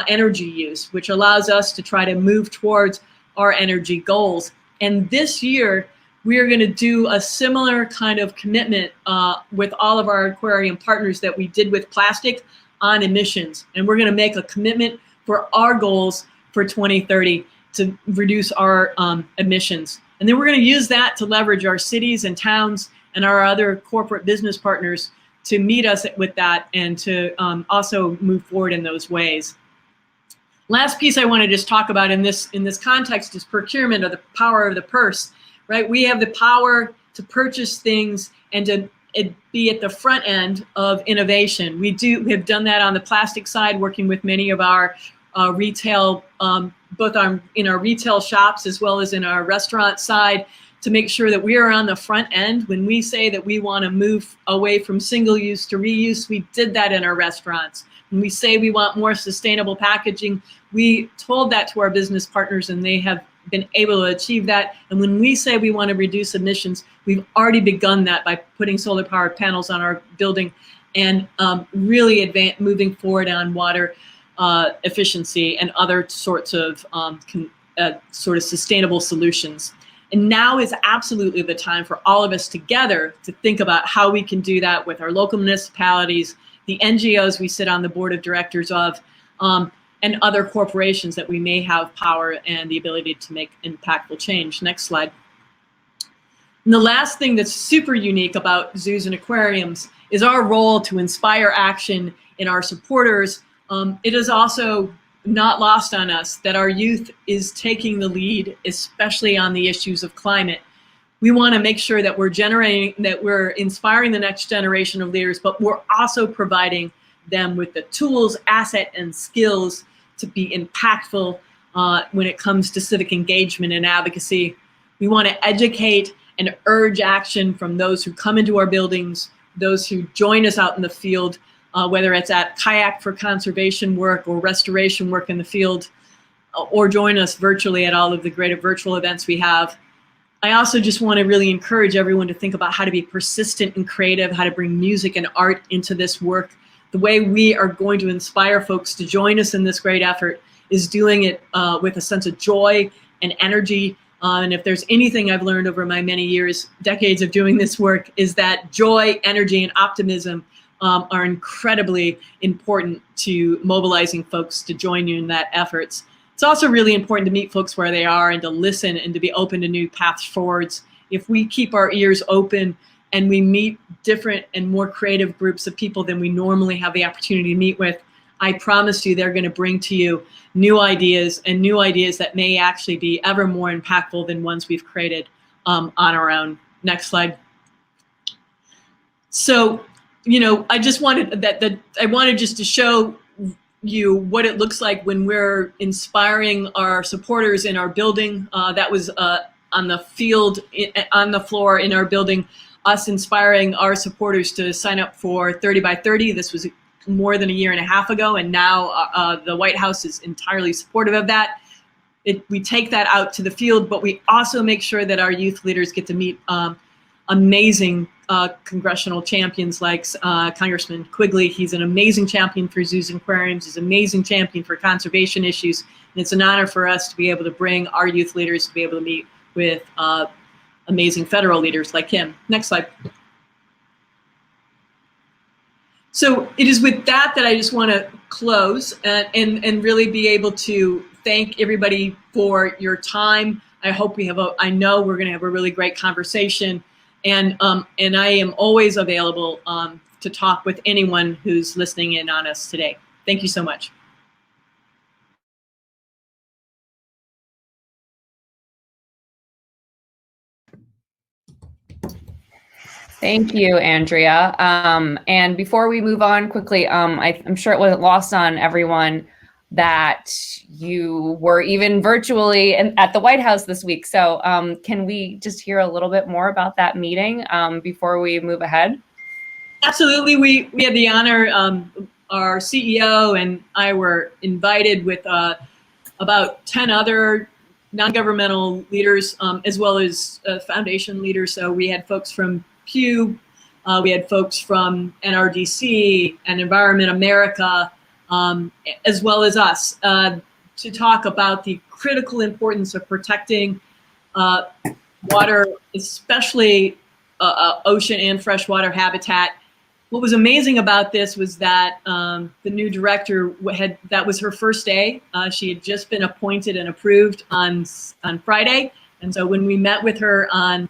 S5: energy use, which allows us to try to move towards our energy goals. And this year, we are going to do a similar kind of commitment with all of our aquarium partners that we did with plastic on emissions. And we're going to make a commitment for our goals for 2030 to reduce our emissions. And then we're going to use that to leverage our cities and towns and our other corporate business partners to meet us with that and to also move forward in those ways. Last piece I want to just talk about in this context is procurement, or the power of the purse, right? We have the power to purchase things and to be at the front end of innovation. We have done that on the plastic side, working with many of our retail, both in our retail shops as well as in our restaurant side, to make sure that we are on the front end. When we say that we want to move away from single use to reuse, we did that in our restaurants. When we say we want more sustainable packaging, we told that to our business partners and they have been able to achieve that. And when we say we want to reduce emissions, we've already begun that by putting solar powered panels on our building and really moving forward on water efficiency and other sorts of sort of sustainable solutions. And now is absolutely the time for all of us together to think about how we can do that with our local municipalities, the NGOs we sit on the board of directors of, and other corporations that we may have power and the ability to make impactful change. Next slide. And the last thing that's super unique about zoos and aquariums is our role to inspire action in our supporters. It is also not lost on us that our youth is taking the lead, especially on the issues of climate. We want to make sure that we're inspiring the next generation of leaders, but we're also providing them with the tools, asset, and skills to be impactful when it comes to civic engagement and advocacy. We want to educate and urge action from those who come into our buildings, those who join us out in the field, whether it's at kayak for conservation work or restoration work in the field, or join us virtually at all of the great virtual events we have. I also just want to really encourage everyone to think about how to be persistent and creative, how to bring music and art into this work. The way we are going to inspire folks to join us in this great effort is doing it with a sense of joy and energy. And if there's anything I've learned over my many years, decades of doing this work, is that joy, energy, and optimism are incredibly important to mobilizing folks to join you in that efforts. It's also really important to meet folks where they are and to listen and to be open to new paths forwards. If we keep our ears open and we meet different and more creative groups of people than we normally have the opportunity to meet with, I promise you they're going to bring to you new ideas and new ideas that may actually be ever more impactful than ones we've created on our own. Next slide. So, I just wanted I wanted just to show you what it looks like when we're inspiring our supporters in our building. That was on the field, on the floor in our building, us inspiring our supporters to sign up for 30 by 30. This was more than a year and a half ago, and now the White House is entirely supportive of that. We take that out to the field, but we also make sure that our youth leaders get to meet amazing congressional champions like Congressman Quigley. He's an amazing champion for zoos and aquariums. He's an amazing champion for conservation issues. And it's an honor for us to be able to bring our youth leaders to be able to meet with amazing federal leaders like him. Next slide. So it is with that I just want to close and really be able to thank everybody for your time. I hope I know we're going to have a really great conversation. And I am always available to talk with anyone who's listening in on us today. Thank you so much.
S2: Thank you, Andrea. And before we move on quickly, I'm sure it wasn't lost on everyone that you were even virtually at the White House this week. So can we just hear a little bit more about that meeting before we move ahead?
S5: Absolutely. We had the honor, our CEO and I were invited with about 10 other non-governmental leaders, as well as foundation leaders. So we had folks from Pew, we had folks from NRDC and Environment America, as well as us, to talk about the critical importance of protecting water, especially ocean and freshwater habitat. What was amazing about this was that the new director that was her first day. She had just been appointed and approved on Friday. And so when we met with her on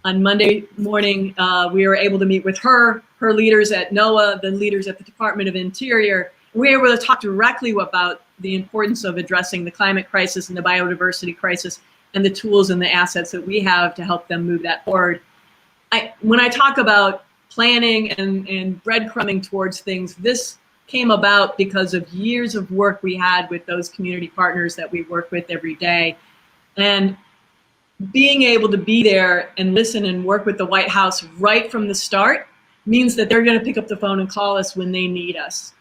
S5: Monday morning, we were able to meet with her leaders at NOAA, the leaders at the Department of Interior. We were able to talk directly about the importance of addressing the climate crisis and the biodiversity crisis and the tools and the assets that we have to help them move that forward. When I talk about planning and breadcrumbing towards things, this came about because of years of work we had with those community partners that we work with every day. And being able to be there and listen and work with the White House right from the start means that they're going to pick up the phone and call us when they need us.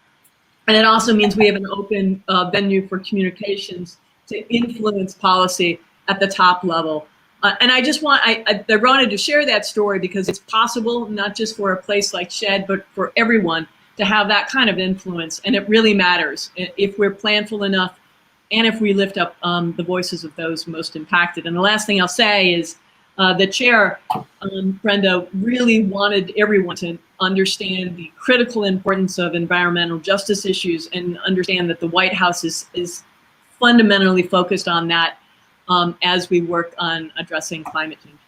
S5: And it also means we have an open venue for communications to influence policy at the top level. And I just I wanted to share that story because it's possible, not just for a place like Shed, but for everyone to have that kind of influence. And it really matters if we're planful enough and if we lift up the voices of those most impacted. And the last thing I'll say is the chair, Brenda, really wanted everyone to understand the critical importance of environmental justice issues and understand that the White House is fundamentally focused on that as we work on addressing climate change.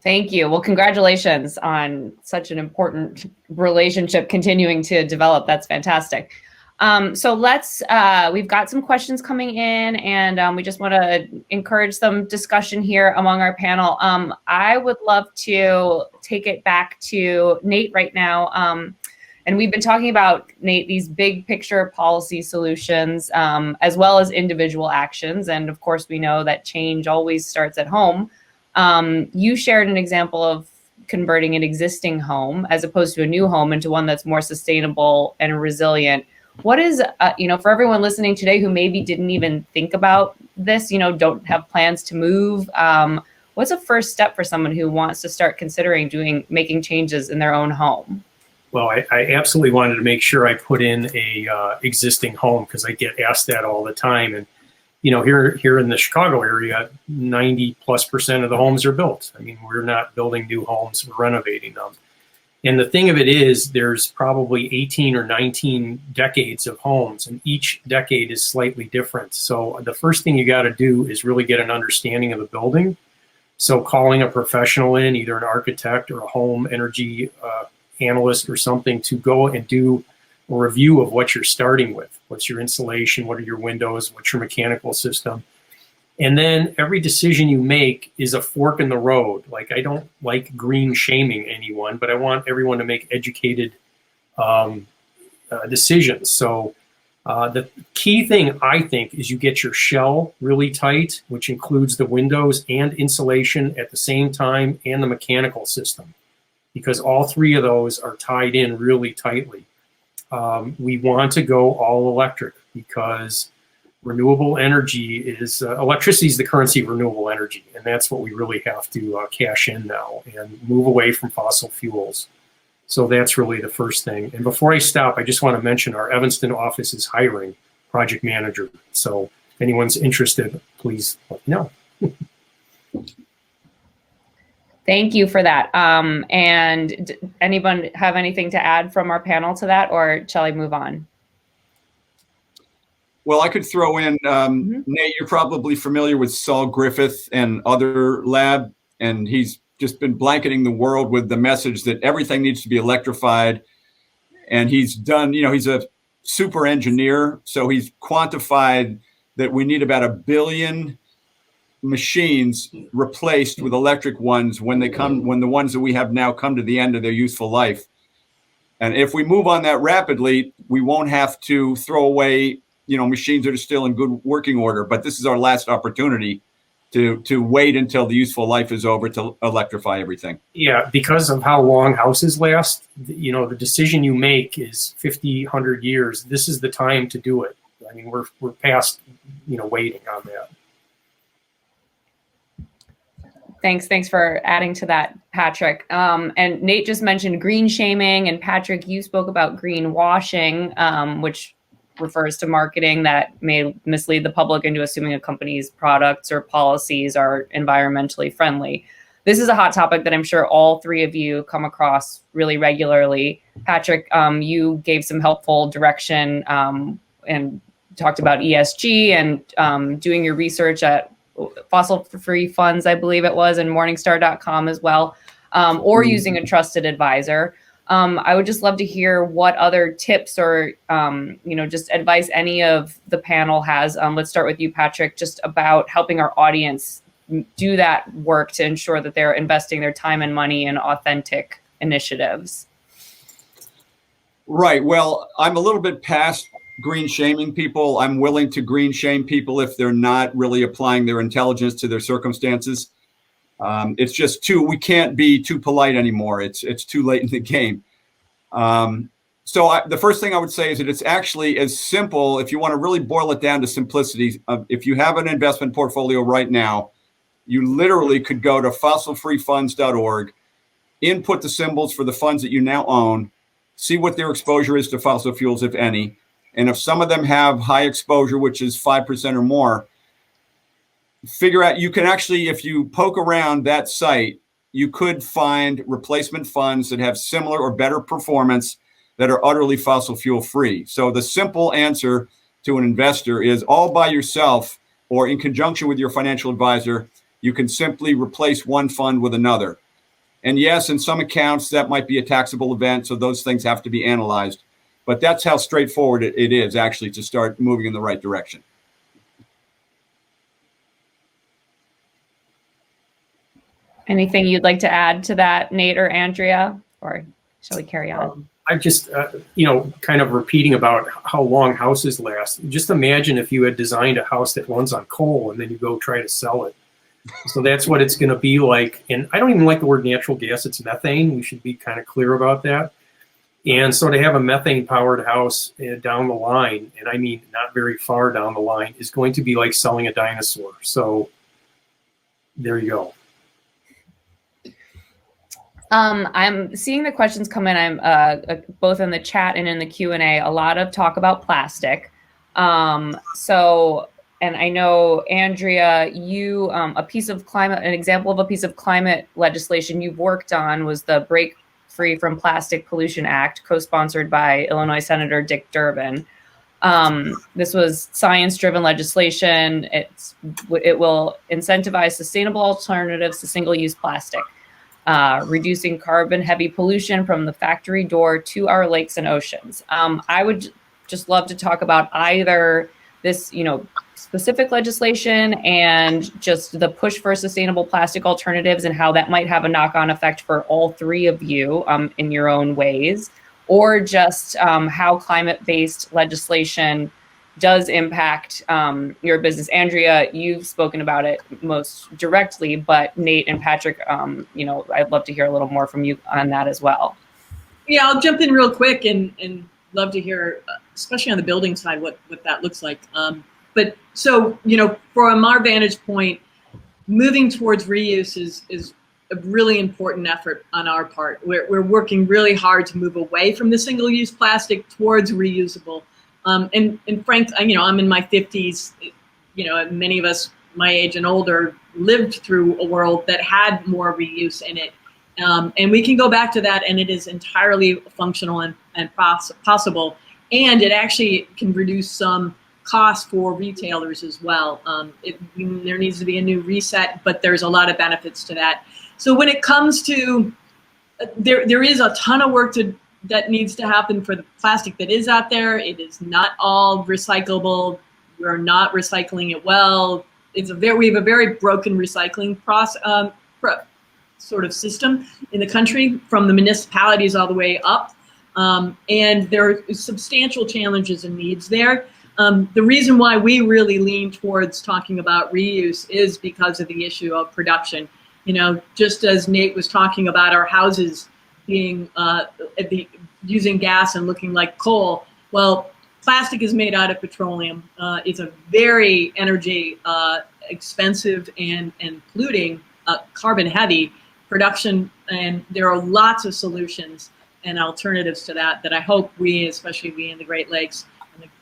S2: Thank you. Well, congratulations on such an important relationship continuing to develop. That's fantastic. So we've got some questions coming in, and we just want to encourage some discussion here among our panel. I would love to take it back to Nate right now. And we've been talking about, Nate, these big picture policy solutions, as well as individual actions. And of course, we know that change always starts at home. You shared an example of converting an existing home as opposed to a new home into one that's more sustainable and resilient. What is, for everyone listening today who maybe didn't even think about this, don't have plans to move, what's a first step for someone who wants to start considering making changes in their own home?
S3: Well, I absolutely wanted to make sure I put in a existing home because I get asked that all the time. And, here in the Chicago area, 90+% of the homes are built. I mean, we're not building new homes, we're renovating them. And the thing of it is, there's probably 18 or 19 decades of homes, and each decade is slightly different. So the first thing you got to do is really get an understanding of the building. So calling a professional in, either an architect or a home energy analyst or something, to go and do a review of what you're starting with. What's your insulation? What are your windows? What's your mechanical system? And then every decision you make is a fork in the road. Like, I don't like green shaming anyone, but I want everyone to make educated decisions. So the key thing, I think, is you get your shell really tight, which includes the windows and insulation at the same time, and the mechanical system, because all three of those are tied in really tightly. We want to go all electric because renewable energy is, electricity is the currency of renewable energy. And that's what we really have to cash in now and move away from fossil fuels. So that's really the first thing. And before I stop, I just want to mention our Evanston office is hiring project manager. So if anyone's interested, please let me know.
S2: Thank you for that. And anyone have anything to add from our panel to that, or shall I move on?
S4: Well, I could throw in, Nate, you're probably familiar with Saul Griffith and Other Lab, and he's just been blanketing the world with the message that everything needs to be electrified. And he's done, he's a super engineer, so he's quantified that we need about 1 billion machines replaced with electric ones when the ones that we have now come to the end of their useful life. And if we move on that rapidly, we won't have to throw away machines that are still in good working order. But this is our last opportunity to wait until the useful life is over to electrify everything. Yeah,
S3: because of how long houses last, the decision you make is 50, 100 years. This is the time to do it. I mean, we're past, waiting on that.
S2: Thanks for adding to that, Patrick. And Nate just mentioned green shaming, and Patrick, you spoke about greenwashing, which refers to marketing that may mislead the public into assuming a company's products or policies are environmentally friendly. This is a hot topic that I'm sure all three of you come across really regularly. Patrick, you gave some helpful direction and talked about ESG and doing your research at Fossil Free Funds, I believe it was, and Morningstar.com as well, or using a trusted advisor. I would just love to hear what other tips or, just advice any of the panel has. Let's start with you, Patrick, just about helping our audience do that work to ensure that they're investing their time and money in authentic initiatives.
S4: Right. Well, I'm a little bit past green shaming people. I'm willing to green shame people if they're not really applying their intelligence to their circumstances. It's just we can't be too polite anymore. It's too late in the game. So the first thing I would say is that it's actually as simple, if you want to really boil it down to simplicity, if you have an investment portfolio right now, you literally could go to fossilfreefunds.org, input the symbols for the funds that you now own, see what their exposure is to fossil fuels, if any. And if some of them have high exposure, which is 5% or more, figure out, you can actually, if you poke around that site, you could find replacement funds that have similar or better performance that are utterly fossil fuel free. So the simple answer to an investor is, all by yourself or in conjunction with your financial advisor, you can simply replace one fund with another. And yes, in some accounts, that might be a taxable event, so those things have to be analyzed. But that's how straightforward it is actually to start moving in the right direction.
S2: Anything you'd like to add to that, Nate or Andrea, or shall we carry on?
S3: I just, kind of repeating about how long houses last. Just imagine if you had designed a house that runs on coal and then you go try to sell it. So that's what it's going to be like. And I don't even like the word natural gas. It's methane. We should be kind of clear about that. And so to have a methane-powered house down the line, and I mean not very far down the line, is going to be like selling a dinosaur. So there you go.
S2: I'm seeing the questions come in. I'm both in the chat and in the Q&A. A lot of talk about plastic. And I know, Andrea, you an example of a piece of climate legislation you've worked on was the Break Free from Plastic Pollution Act, co-sponsored by Illinois Senator Dick Durbin. This was science-driven legislation. It will incentivize sustainable alternatives to single-use plastic, reducing carbon-heavy pollution from the factory door to our lakes and oceans. I would just love to talk about either this, specific legislation and just the push for sustainable plastic alternatives and how that might have a knock-on effect for all three of you in your own ways, or just how climate-based legislation does impact your business. Andrea, you've spoken about it most directly, but Nate and Patrick, I'd love to hear a little more from you on that as well.
S5: Yeah, I'll jump in real quick and love to hear, especially on the building side, what that looks like. But so, from our vantage point, moving towards reuse is a really important effort on our part. We're working really hard to move away from the single-use plastic towards reusable. And Frank, I'm in my 50s. Many of us my age and older lived through a world that had more reuse in it. And we can go back to that, and it is entirely functional and possible. And it actually can reduce some costs for retailers as well. There needs to be a new reset, but there's a lot of benefits to that. So when it comes to, there is a ton of work that needs to happen for the plastic that is out there. It is not all recyclable. We're not recycling it well. We have a very broken recycling process, sort of system in the country, from the municipalities all the way up. And there are substantial challenges and needs there. The reason why we really lean towards talking about reuse is because of the issue of production. Just as Nate was talking about our houses being using gas and looking like coal. Well, plastic is made out of petroleum. It's a very energy expensive and polluting, carbon heavy production, and there are lots of solutions and alternatives to that I hope especially we in the Great Lakes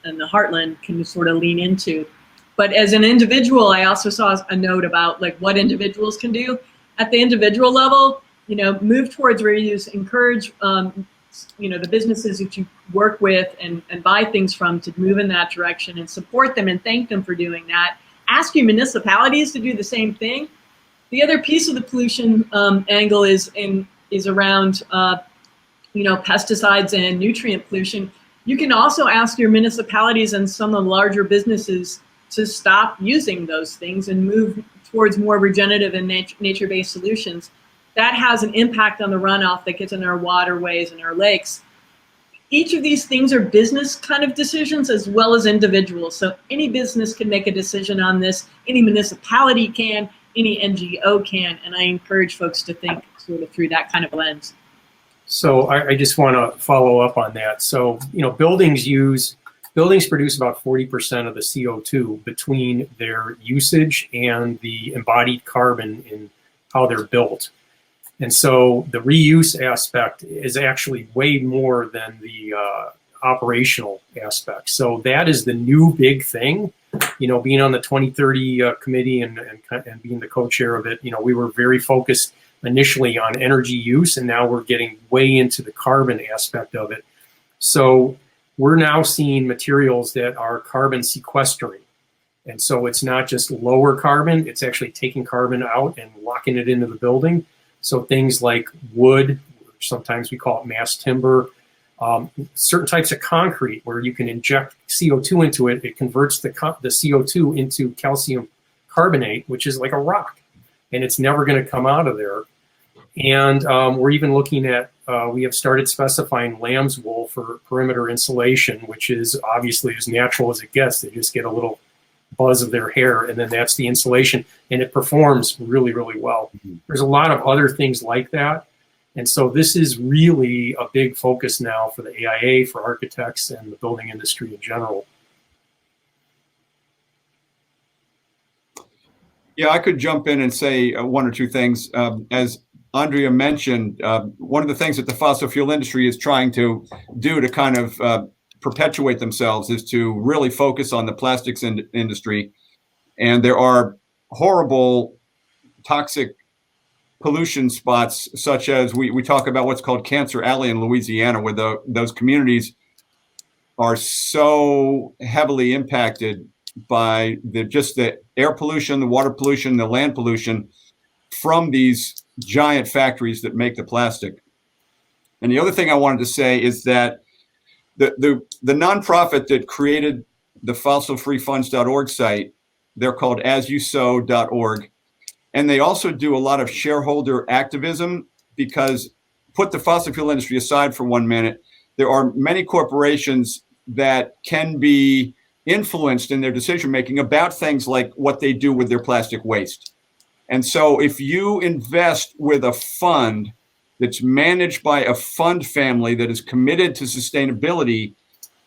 S5: and the Heartland, can sort of lean into. But as an individual, I also saw a note about what individuals can do at the individual level. Move towards reuse, encourage the businesses that you work with and buy things from to move in that direction, and support them and thank them for doing that. Ask your municipalities to do the same thing. The other piece of the pollution angle is around pesticides and nutrient pollution. You can also ask your municipalities and some of the larger businesses to stop using those things and move towards more regenerative and nature-based solutions. That has an impact on the runoff that gets in our waterways and our lakes. each of these things are business kind of decisions as well as individuals. So any business can make a decision on this, any municipality can, any NGO can, and I encourage folks to think sort of through that kind of lens.
S3: So I just want to follow up on that. So, buildings produce about 40% of the CO2 between their usage and the embodied carbon in how they're built. And so the reuse aspect is actually way more than the operational aspect. So that is the new big thing. Being on the 2030 committee and being the co-chair of it, we were very focused initially on energy use, and now we're getting way into the carbon aspect of it. So we're now seeing materials that are carbon sequestering. And so it's not just lower carbon, it's actually taking carbon out and locking it into the building. So things like wood, which sometimes we call it mass timber, certain types of concrete where you can inject CO2 into it, it converts the CO2 into calcium carbonate, which is like a rock, and it's never going to come out of there. And we're even looking at, we have started specifying lamb's wool for perimeter insulation, which is obviously as natural as it gets. They just get a little buzz of their hair, and then that's the insulation, and it performs really, really well. There's a lot of other things like that. And so this is really a big focus now for the AIA, for architects, and the building industry in general.
S4: Yeah, I could jump in and say one or two things. As Andrea mentioned, one of the things that the fossil fuel industry is trying to do to kind of perpetuate themselves is to really focus on the plastics industry. And there are horrible toxic pollution spots, such as we talk about what's called Cancer Alley in Louisiana, where those communities are so heavily impacted by just the air pollution, the water pollution, the land pollution from these giant factories that make the plastic. And the other thing I wanted to say is that the nonprofit that created the fossilfreefunds.org site, they're called asyousow.org. And they also do a lot of shareholder activism, because, put the fossil fuel industry aside for 1 minute, there are many corporations that can be influenced in their decision making about things like what they do with their plastic waste. And so if you invest with a fund that's managed by a fund family that is committed to sustainability,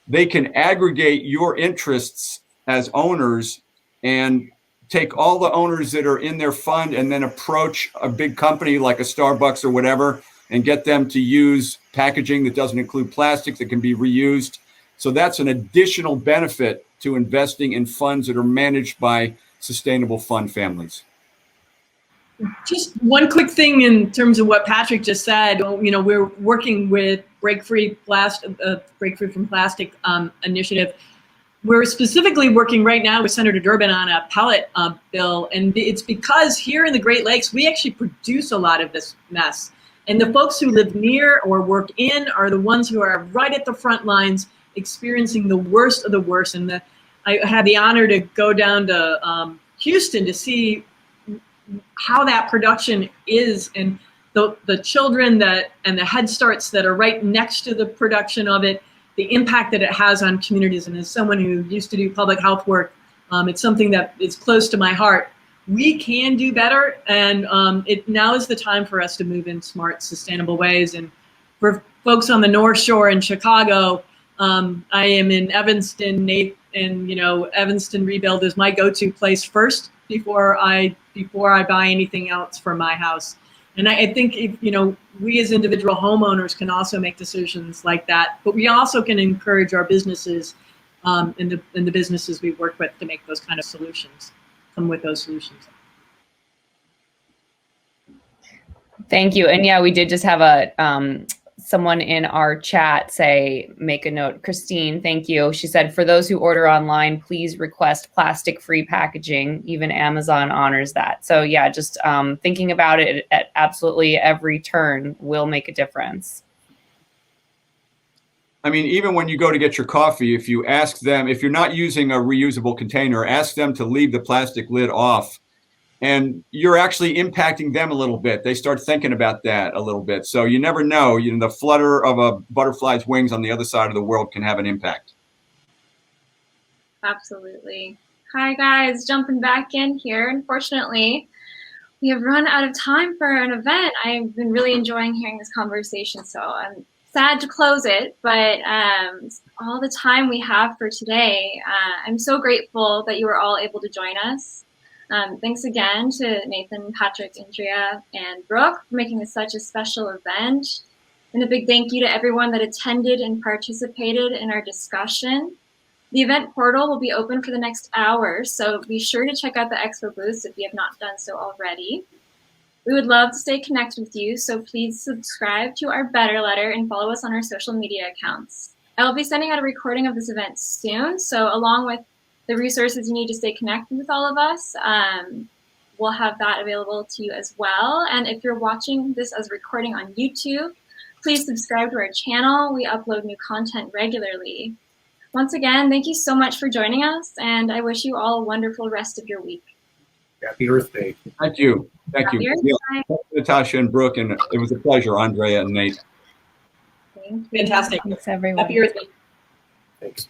S4: they can aggregate your interests as owners and take all the owners that are in their fund and then approach a big company like a Starbucks or whatever and get them to use packaging that doesn't include plastic, that can be reused. So that's an additional benefit to investing in funds that are managed by sustainable fund families.
S5: Just one quick thing in terms of what Patrick just said. We're working with Break Free from Plastic initiative. We're specifically working right now with Senator Durbin on a pellet bill, and it's because here in the Great Lakes, we actually produce a lot of this mess. And the folks who live near or work in are the ones who are right at the front lines experiencing the worst of the worst. And I had the honor to go down to Houston to see how that production is, and the children and the Head Starts that are right next to the production of it, the impact that it has on communities. And as someone who used to do public health work, it's something that is close to my heart. We can do better, and now is the time for us to move in smart, sustainable ways. And for folks on the North Shore in Chicago, I am in Evanston, and Evanston Rebuild is my go-to place first before I buy anything else for my house. And I think we as individual homeowners can also make decisions like that, but we also can encourage our businesses and the businesses we work with to make those kind of solutions, come with those solutions.
S2: Thank you. And yeah, we did just have someone in our chat make a note. Christine, thank you. She said, for those who order online, please request plastic-free packaging. Even Amazon honors that. So yeah, just thinking about it at absolutely every turn will make a difference.
S4: I mean, even when you go to get your coffee, if you ask them, if you're not using a reusable container, ask them to leave the plastic lid off and you're actually impacting them a little bit. They start thinking about that a little bit. So you never know, the flutter of a butterfly's wings on the other side of the world can have an impact.
S1: Absolutely. Hi guys, jumping back in here. Unfortunately, we have run out of time for an event. I've been really enjoying hearing this conversation, so I'm sad to close it, but all the time we have for today. I'm so grateful that you were all able to join us. Thanks again to Nathan, Patrick, Andrea, and Brooke for making this such a special event. And a big thank you to everyone that attended and participated in our discussion. The event portal will be open for the next hour, so be sure to check out the expo booths if you have not done so already. We would love to stay connected with you, so please subscribe to our Better Letter and follow us on our social media accounts. I will be sending out a recording of this event soon, so along with the resources you need to stay connected with all of us, we'll have that available to you as well. And if you're watching this as a recording on YouTube, please subscribe to our channel. We upload new content regularly. Once again, thank you so much for joining us, and I wish you all a wonderful rest of your week.
S3: Happy Earth Day.
S4: Thank you. Thank you.
S1: Happy Earth Day.
S4: Thank you, Natasha and Brooke, and it was a pleasure, Andrea and Nate.
S1: Thank you.
S5: Fantastic.
S2: Thanks, everyone.
S5: Happy Earth Day.
S3: Thanks.